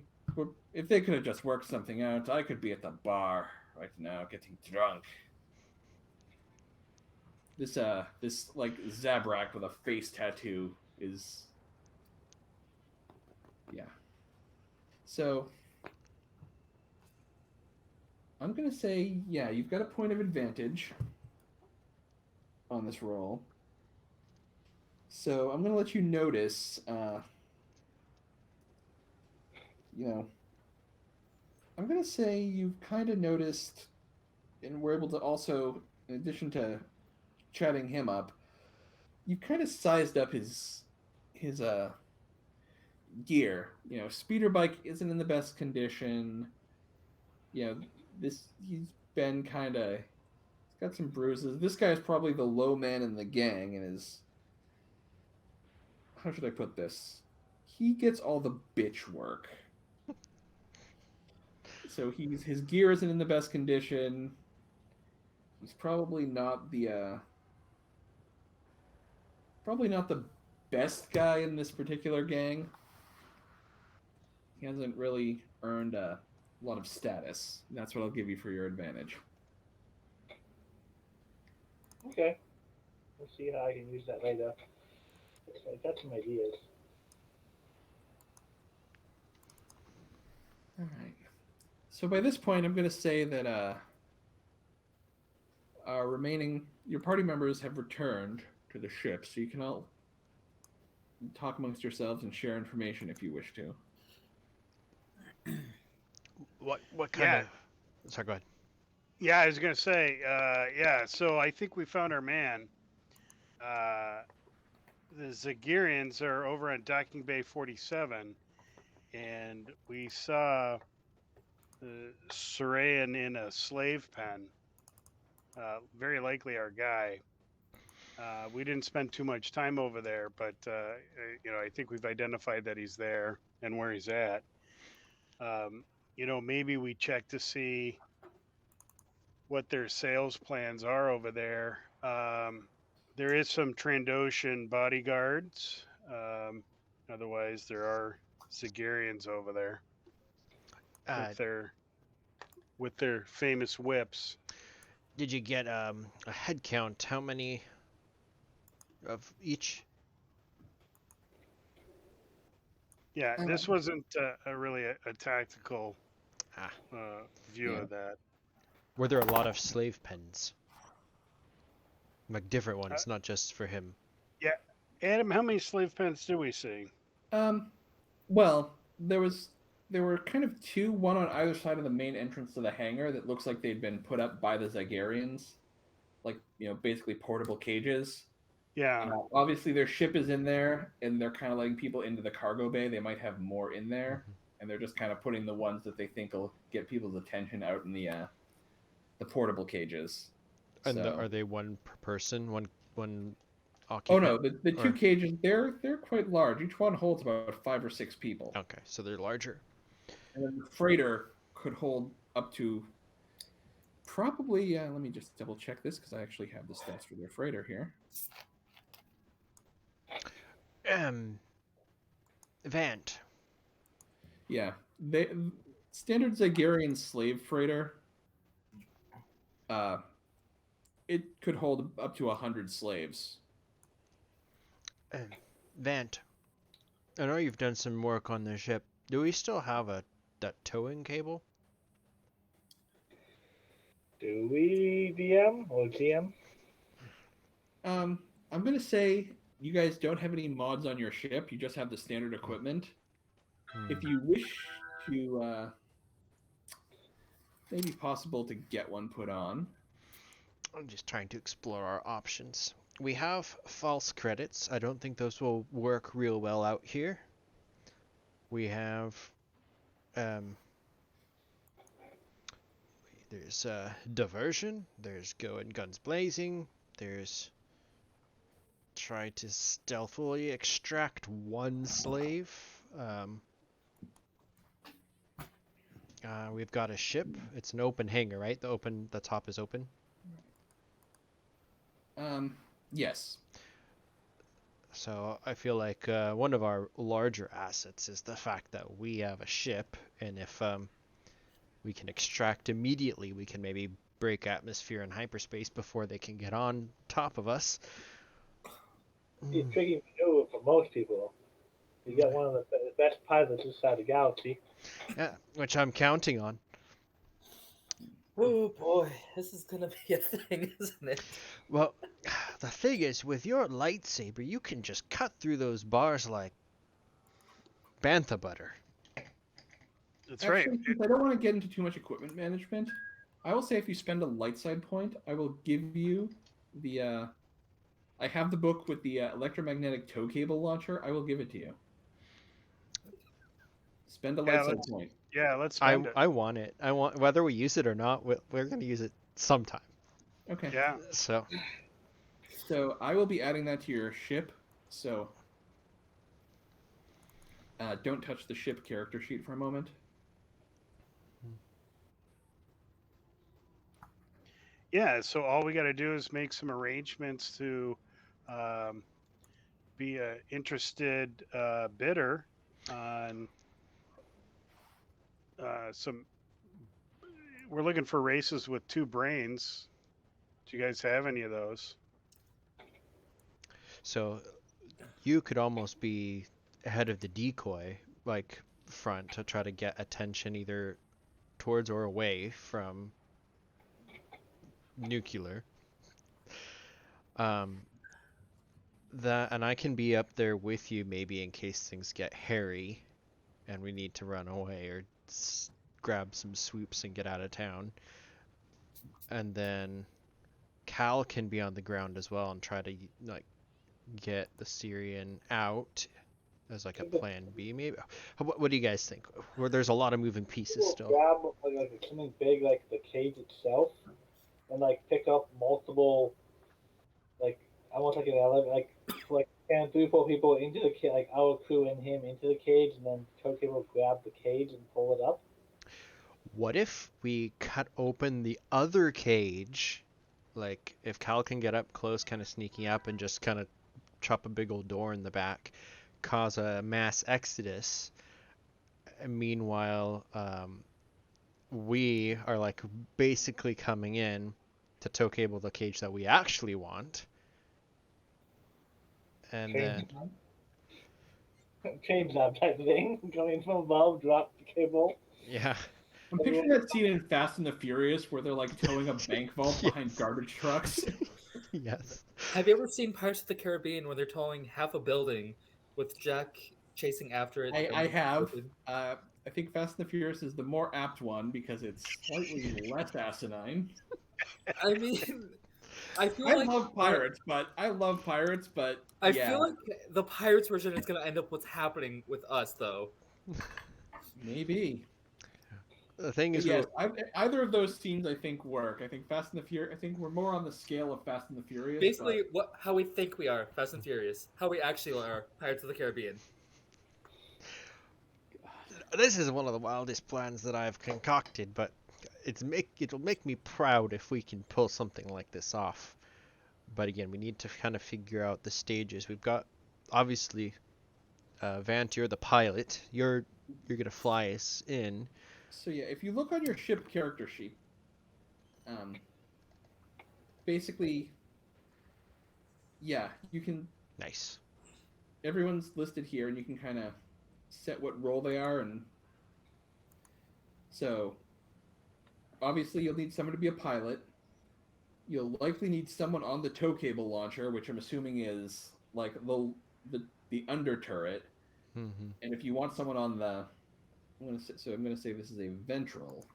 could have just worked something out, I could be at the bar right now getting drunk." This like Zabrak with a face tattoo is, yeah. So I'm gonna say, yeah, you've got a point of advantage on this roll. So I'm gonna let you notice, you know, I'm gonna say you've kind of noticed, and we're able to also, in addition to chatting him up, you've kind of sized up his gear. You know, speeder bike isn't in the best condition. You know, he's been kind of, he's got some bruises. This guy's probably the low man in the gang, and is, how should I put this? He gets all the bitch work. So his gear isn't in the best condition. He's probably not the best guy in this particular gang. He hasn't really earned a lot of status. That's what I'll give you for your advantage. Okay. We'll see how I can use that later. I got some ideas. All right. So by this point, I'm going to say that your party members have returned to the ship, so you can all talk amongst yourselves and share information if you wish to. What kind Yeah. of? Sorry, go ahead. Yeah, I was gonna say, yeah. So I think we found our man. The Zagirians are over on Docking Bay 47, and we saw Sarayan in a slave pen. Very likely our guy. We didn't spend too much time over there, but I think we've identified that he's there and where he's at. Maybe we check to see what their sales plans are over there. There is some Trandoshan bodyguards. Otherwise, there are Zagirians over there Uh, with their famous whips. did you get a head count? How many of each? Yeah, this wasn't really a tactical Ah, view Yeah. of that. were there a lot of slave pens? Like different Uh, ones, not just for him. yeah, Adam, how many slave pens do we see? Well, there were kind of two, one on either side of the main entrance to the hangar that looks like they'd been put up by the Zagarians, like, basically portable cages. Yeah, Obviously, their ship is in there, and they're kind of letting people into the cargo bay. They might have more in there, and they're just kind of putting the ones that they think will get people's attention out in the portable cages. And So, are they one per person? One oh occupant? no, the two Or- cages, they're quite large. Each one holds about 5 or 6 people. Okay, so they're larger. And then the freighter could hold up to probably. Let me just double check this because I actually have the stats for their freighter here. Vant. Yeah, standard Zagarian slave freighter. It could hold up to 100 slaves. Vant. I know you've done some work on the ship. Do we still have that towing cable? Do we DM or GM? I'm gonna say you guys don't have any mods on your ship. You just have the standard equipment. If you wish to, maybe possible to get one put on. I'm just trying to explore our options. We have false credits. I don't think those will work real well out here. We have There's diversion. There's going guns blazing. There's try to stealthily extract one slave. We've got a ship. It's an open hangar, right? The top is open. Yes. So I feel like one of our larger assets is the fact that we have a ship, and if we can extract immediately, we can maybe break atmosphere and hyperspace before they can get on top of us. It's a tricky maneuver for most people. You got one of the best pilots inside the galaxy. Yeah, which I'm counting on. Oh boy, this is gonna be a thing, isn't it? Well, the thing is, with your lightsaber, you can just cut through those bars like bantha butter. That's Actually, right. since I don't want to get into too much equipment management, I will say if you spend a light side point, I will give you the. I have the book with the electromagnetic tow cable launcher. I will give it to you. Spend a light Yeah, side let's point. let's spend it. I want it. I want whether we use it or not. We're gonna use it sometime. Okay. Yeah. So So I will be adding that to your ship. So don't touch the ship character sheet for a moment. Yeah, so all we got to do is make some arrangements to be a interested bidder on some. We're looking for races with 2 brains. Do you guys have any of those? so you could almost be ahead of the decoy, like front, to try to get attention either towards or away from nuclear. Um, that and I can be up there with you maybe in case things get hairy and we need to run away or grab some swoops and get out of town. And then Cal can be on the ground as well and try to like get the Syrian out as like a plan B maybe. What do you guys think? Where there's a lot of moving pieces People still. grab like something big like the cage itself, and like pick up multiple, like almost like an elevator, like can 3 or 4 people into the cage, like our crew and him into the cage, and then Tokyo will grab the cage and pull it up. What if we cut open the other cage? Like if Cal can get up close, kind of sneaking up and just kind of chop a big old door in the back, cause a mass exodus. And meanwhile, we are like basically coming in to tow cable the cage that we actually want. And then Chain job type thing, coming from above, drop the cable. yeah. I'm picturing that scene in Fast and the Furious where they're like towing a bank vault behind Yes. garbage trucks. Yes. Have you ever seen Pirates of the Caribbean where they're towing half a building with Jack chasing after it? I have. I think Fast and the Furious is the more apt one because it's slightly less asinine. I mean, I feel I like love pirates, but I yeah, feel like the Pirates version is gonna end up what's happening with us, though. maybe. The thing is, Yes, either of those scenes I think work. I think Fast and the Furious. I think we're more on the scale of Fast and the Furious. Basically, how we think we are, Fast and Furious. How we actually are, Pirates of the Caribbean. this is one of the wildest plans that I've concocted, but it'll make me proud if we can pull something like this off. But again, we need to kind of figure out the stages. We've got obviously Vant, you're the pilot. You're gonna fly us in. So yeah, if you look on your ship character sheet, basically, yeah, you can. Nice. Everyone's listed here, and you can kind of set what role they are, and so obviously you'll need someone to be a pilot. You'll likely need someone on the tow cable launcher, which I'm assuming is like the under turret. Mm-hmm. And if you want someone on the, I'm gonna say this is a ventral.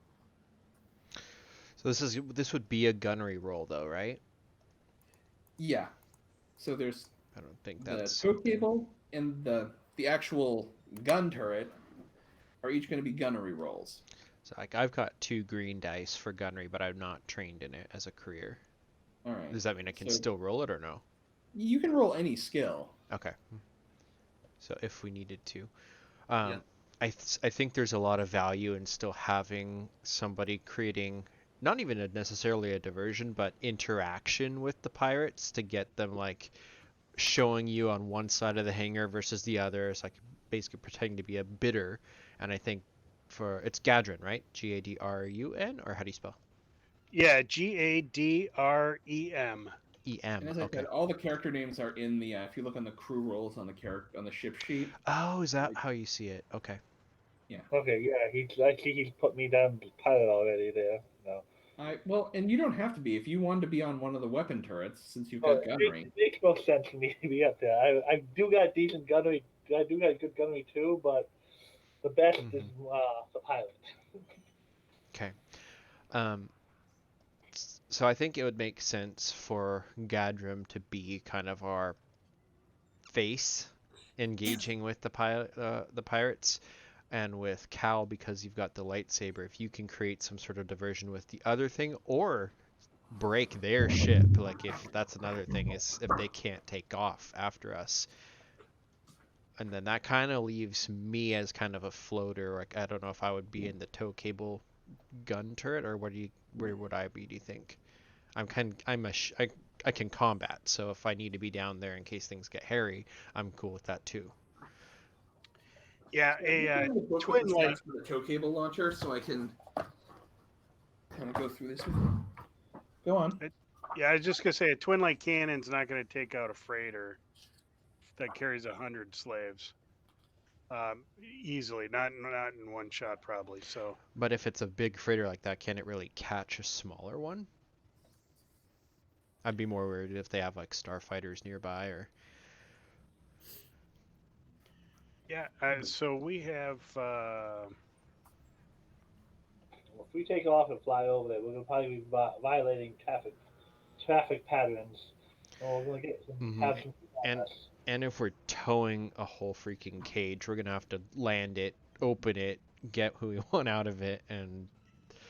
So this would be a gunnery roll, though, right? Yeah. So there's I don't think the that's tow cable and the actual gun turret are each going to be gunnery rolls. So like I've got 2 green dice for gunnery, but I'm not trained in it as a career. All right. Does that mean I can So still roll it or no? you can roll any skill. Okay. So if we needed to. Yeah. I think there's a lot of value in still having somebody creating not even necessarily a diversion, but interaction with the pirates to get them like showing you on one side of the hangar versus the other. It's like basically pretending to be a bidder. And I think for it's Gadrun, right? Gadrun, or how do you spell? Yeah, Gadrem. And EM. as I Okay. said, all the character names are in the. If you look on the crew roles on the ship sheet. Oh, is that how you see it? Okay. Yeah. Okay, yeah, he's put me down to pilot already there. No. Well, and you don't have to be if you wanted to be on one of the weapon turrets since you've Oh, got gunnery. it makes no sense for me to be up there. I do got decent gunnery. I do got good gunnery too, but the best is the pilot. Okay. Um, so I think it would make sense for Gadrum to be kind of our face engaging with the pirates, and with Cal because you've got the lightsaber. If you can create some sort of diversion with the other thing, or break their ship, like if that's another thing is if they can't take off after us, and then that kind of leaves me as kind of a floater. Like I don't know if I would be in the tow cable gun turret, or where would I be? Do you think? I can combat, so if I need to be down there in case things get hairy, I'm cool with that too. Yeah, I'm a gonna book twin with the light. stats for the tow cable launcher so I can kind of go through this with you. Go on. Yeah, I was just gonna say a twin light cannon's not gonna take out a freighter that carries 100 slaves easily. Not in one shot, probably. So But if it's a big freighter like that, can it really catch a smaller one? I'd be more worried if they have like starfighters nearby, or yeah. So we have. If we take off and fly over there, we're gonna probably be violating traffic patterns, and we're gonna get have some people on and us. and if we're towing a whole freaking cage, we're gonna have to land it, open it, get who we want out of it, and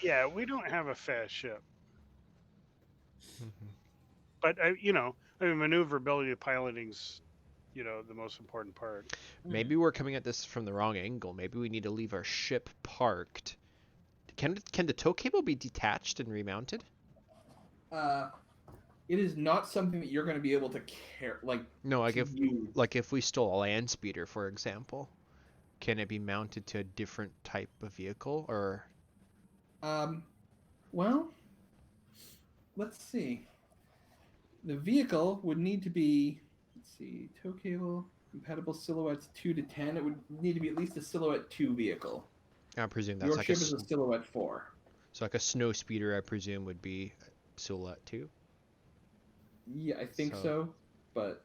Yeah, we don't have a fast ship, Mhm. but I mean, maneuverability of piloting's, the most important part. Maybe we're coming at this from the wrong angle. Maybe we need to leave our ship parked. Can the tow cable be detached and remounted? It is not something that you're going to be able to care No, like to use. if we stole a land speeder, for example, can it be mounted to a different type of vehicle, or Well, let's see. The vehicle would need to be, let's see, tow cable, compatible silhouettes 2 to 10. It would need to be at least a silhouette 2 vehicle. I presume that's Your like ship is a silhouette 4. so like a snow speeder, I presume would be silhouette too. Yeah, I think So- so. But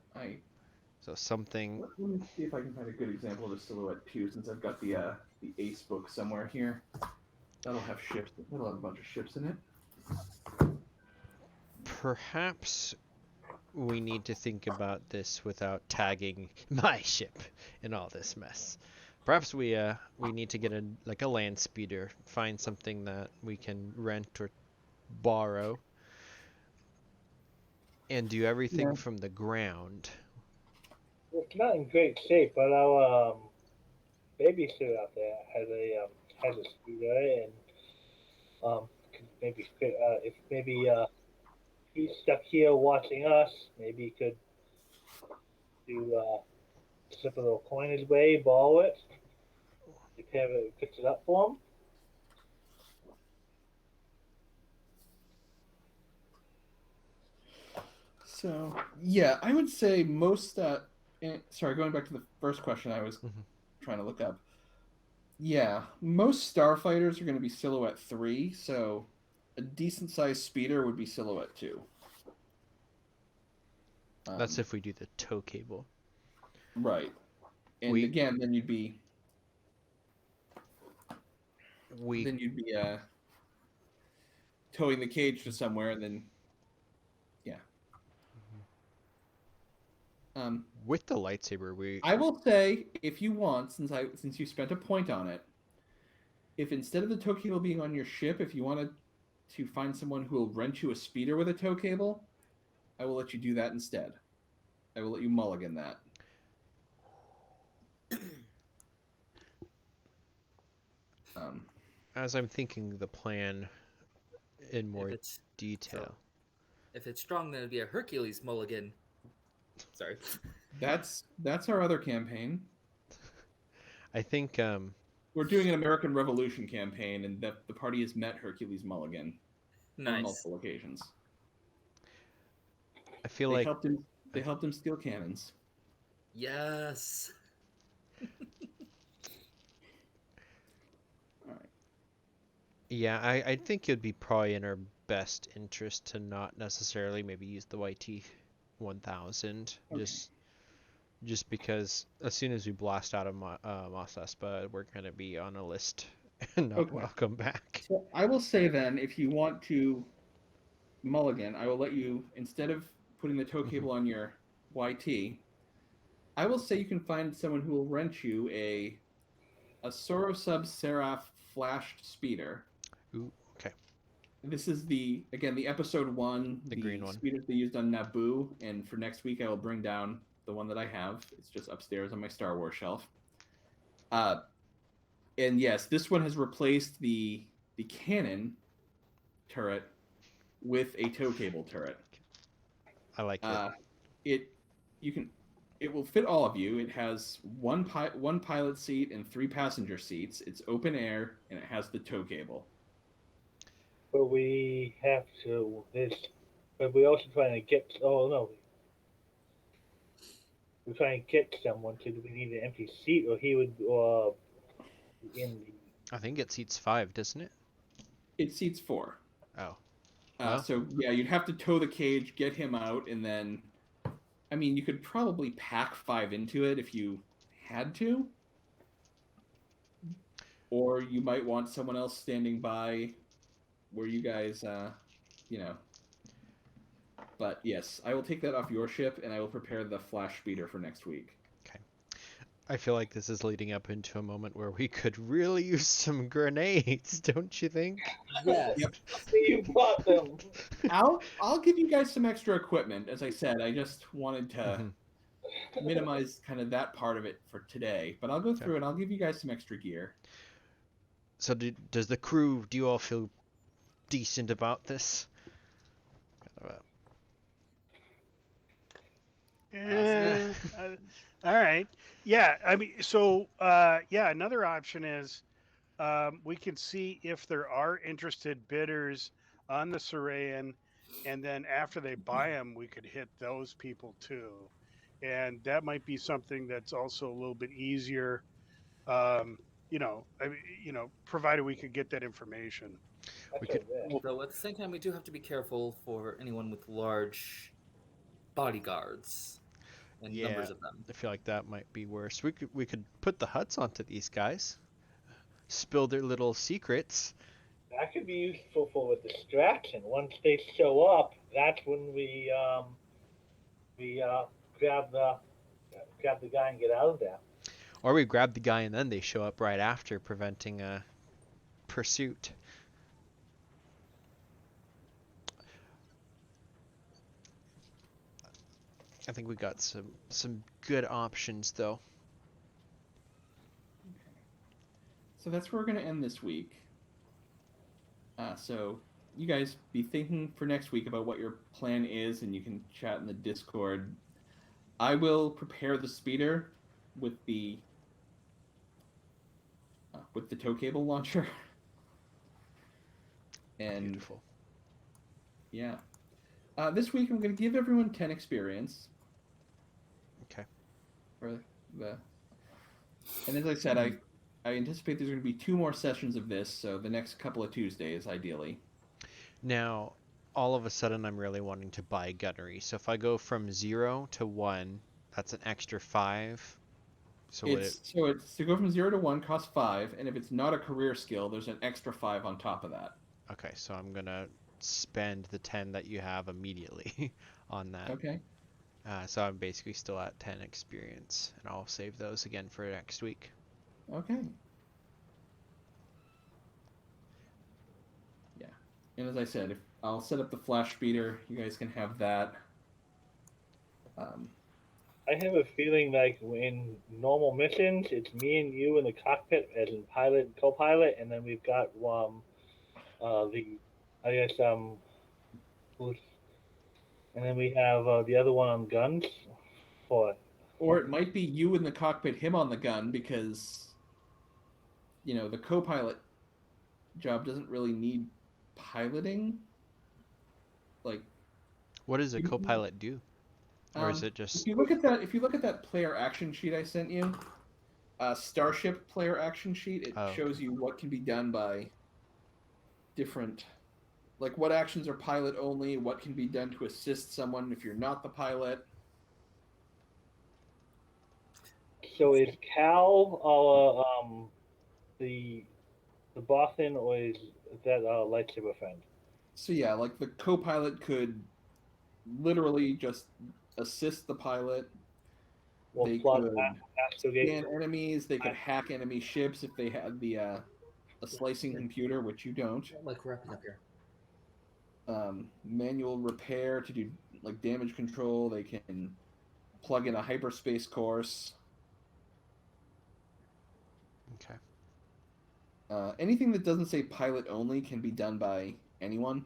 So something. let me see if I can find a good example of a silhouette 2 since I've got the Ace book somewhere here. That'll have ships. That'll have a bunch of ships in it. Perhaps we need to think about this without tagging my ship in all this mess. Perhaps we need to get a land speeder, find something that we can rent or borrow, and do everything from the ground. It's not in great shape, but our babysitter out there has a speeder, and could maybe if maybe he's stuck here watching us, maybe he could do slip a little coin his way, borrow it, repair it, fix it up for him. So yeah, I would say most. Sorry, going back to the first question I was Mhm. trying to look up. Yeah, most starfighters are going to be silhouette 3, so a decent sized speeder would be silhouette 2. That's if we do the tow cable. Right. And We- again, then you'd be We towing the cage to somewhere, and then yeah. with the lightsaber, I will say, if you want, since you spent a point on it, if instead of the tow cable being on your ship, if you wanted to find someone who will rent you a speeder with a tow cable, I will let you do that instead. I will let you mulligan that. Um, As I'm thinking the plan in If more it's detail. so, if it's strong, then it'd be a Hercules mulligan. Sorry. that's our other campaign. I think We're doing an American Revolution campaign, and the party has met Hercules Mulligan on Nice. multiple occasions. I feel They like helped him. They helped him steal cannons. Yes. All right. yeah, I think it'd be probably in our best interest to not necessarily maybe use the YT 1000 Okay. just because as soon as we blast out of Mos Espa, we're gonna be on a list and not Okay. welcome back. So I will say then, if you want to mulligan, I will let you, instead of putting the tow cable on your YT, I will say you can find someone who will rent you a Soro Sub Seraph flashed speeder. Ooh, okay, This is the episode 1, the green one. speeders they used on Naboo, and for next week I will bring down the one that I have. It's just upstairs on my Star Wars shelf. And yes, this one has replaced the cannon turret with a tow cable turret. I like it. It will fit all of you. It has one pilot seat and 3 passenger seats. It's open air and it has the tow cable. But we have to this. But we're also trying to get. Oh no. We're trying to get someone to. Do we need an empty seat, or he would in the. I think it seats 5, doesn't it? It seats 4. Oh, well. So yeah, you'd have to tow the cage, get him out, and then, I mean, you could probably pack 5 into it if you had to, or you might want someone else standing by where you guys, But yes, I will take that off your ship, and I will prepare the flash speeder for next week. I feel like this is leading up into a moment where we could really use some grenades, don't you think? Yes. Yep. You bought them. I'll give you guys some extra equipment. As I said, I just wanted to Mhm. minimize kind of that part of it for today. But I'll go through and I'll give you guys some extra gear. So does the crew, do you all feel decent about this? All right. Yeah. I mean, so yeah, another option is we can see if there are interested bidders on the Sarayan, and then after they buy them, we could hit those people too, and that might be something that's also a little bit easier. Provided we could get that information. We could, Though at the same time, we do have to be careful for anyone with large bodyguards and yeah, numbers of them. I feel like that might be worse. We could put the huts onto these guys, spill their little secrets. That could be useful for a distraction. Once they show up, that's when we grab the guy and get out of there. Or we grab the guy and then they show up right after, preventing a pursuit. I think we got some good options though. So that's where we're going to end this week. So you guys be thinking for next week about what your plan is, and you can chat in the Discord. I will prepare the speeder with the tow cable launcher. And Beautiful. yeah, this week I'm going to give everyone 10 experience. Okay. And as I said, I anticipate there's going to be 2 more sessions of this, so the next couple of Tuesdays, ideally. Now, all of a sudden, I'm really wanting to buy gunnery. So if I go from 0 to 1, that's an extra 5. So It's to go from 0 to 1 costs 5, and if it's not a career skill, there's an extra 5 on top of that. okay, so I'm gonna spend the 10 that you have immediately on that. Okay. So I'm basically still at 10 experience, and I'll save those again for next week. Okay. And as I said, I'll set up the flash speeder, you guys can have that. I have a feeling like in normal missions, it's me and you in the cockpit as in pilot and co-pilot, and then we've got the I guess who's, and then we have the other one on guns for Or it might be you in the cockpit, him on the gun, because the co-pilot job doesn't really need piloting. Like, What does a you- co-pilot do? Or is it if just you look at that player action sheet I sent you, Starship player action sheet, it Oh. shows you what can be done by different, like what actions are pilot only, what can be done to assist someone if you're not the pilot. So is Cal the Boston or is that lightsaber friend? So yeah, like the co-pilot could literally just assist the pilot. Well, They plot could investigate. scan enemies. They could hack enemy ships if they had the a slicing computer, which you don't. Like wrapping up here. Manual repair to do like damage control. They can plug in a hyperspace course. okay? Anything that doesn't say pilot only can be done by anyone.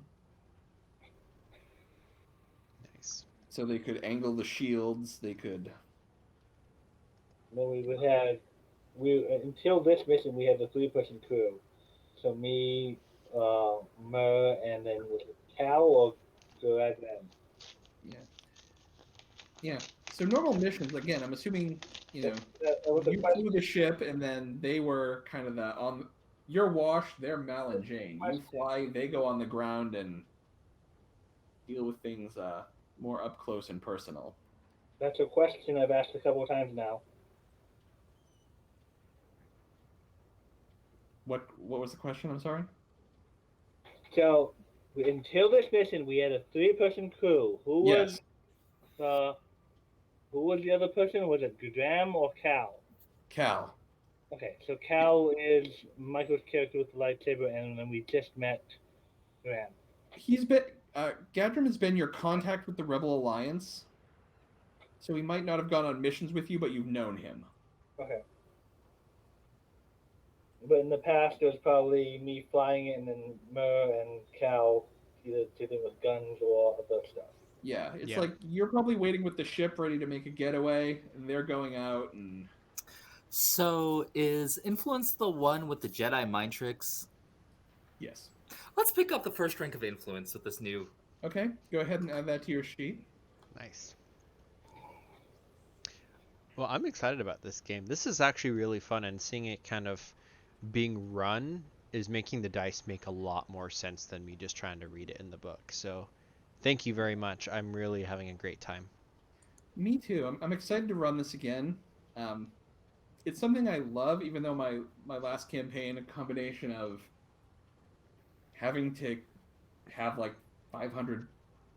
Nice. So they could angle the shields. They could. Then we until this mission we had the 3-person crew. So me, Mer, and then was it Cal or Gerard then? Yeah. Yeah. So normal missions, again, I'm assuming, That was a you question. flew the ship and then they were kind of you're Wash, they're Mal and Jane. You fly, they go on the ground and deal with things more up close and personal. That's a question I've asked a couple of times now. What was the question? I'm sorry? So until this mission, we had a 3-person crew. Who Yes. who was the other person? Was it Graham or Cal? Cal. Okay, so Cal is Michael's character with the lightsaber, and then we just met Graham. He's been Gadram has been your contact with the Rebel Alliance. So he might not have gone on missions with you, but you've known him. Okay. But in the past, it was probably me flying it, and then Mer and Cal either dealing with guns or other stuff. Yeah, it's Yeah. like you're probably waiting with the ship ready to make a getaway, and they're going out and So is influence the one with the Jedi mind tricks? yes. Let's pick up the first rank of influence with this new. Okay, go ahead and add that to your sheet. Nice. Well, I'm excited about this game. This is actually really fun, and seeing it kind of being run is making the dice make a lot more sense than me just trying to read it in the book. So, thank you very much. I'm really having a great time. Me too. I'm excited to run this again. It's something I love, even though my last campaign, a combination of having to have like 500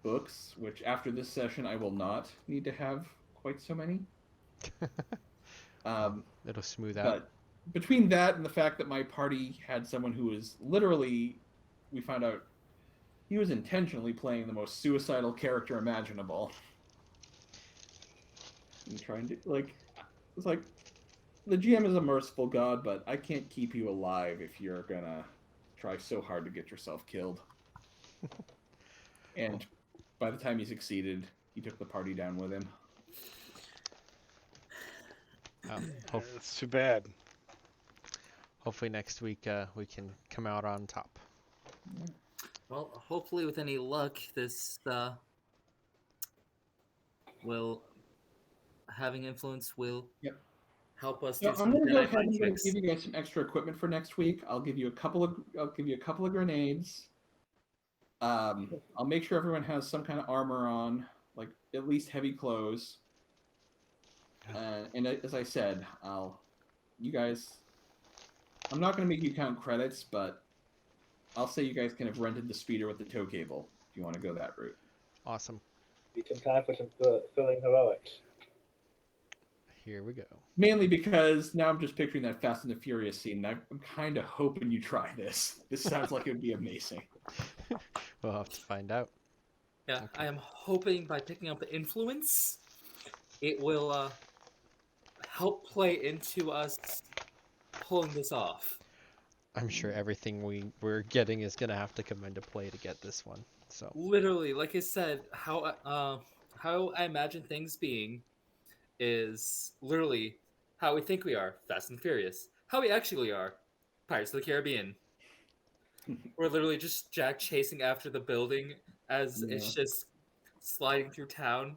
books, which after this session I will not need to have quite so many. It'll smooth out. But between that and the fact that my party had someone who was literally, we found out he was intentionally playing the most suicidal character imaginable. And trying to, it's like, the GM is a merciful god, but I can't keep you alive if you're gonna try so hard to get yourself killed. And by the time he succeeded, he took the party down with him. That's too bad. Hopefully next week we can come out on top. Well, hopefully with any luck, this will having influence will help us do So some I'm gonna go Jedi ahead mind and tricks. give you guys some extra equipment for next week. I'll give you a couple of grenades. I'll make sure everyone has some kind of armor on, like at least heavy clothes. And as I said, you guys, I'm not going to make you count credits, but I'll say you guys can have rented the speeder with the tow cable if you want to go that route. Awesome. Be some time for some filling heroics. Here we go. Mainly because now I'm just picturing that Fast and the Furious scene, and I'm kind of hoping you try this. This sounds like it would be amazing. We'll have to find out. Yeah, Okay. I am hoping by picking up the influence, it will help play into us pulling this off. I'm sure everything we're getting is gonna have to come into play to get this one. So Literally, like I said, how I imagine things being is literally how we think we are, Fast and Furious. How we actually are, Pirates of the Caribbean. We're literally just Jack chasing after the building as Yeah. it's just sliding through town.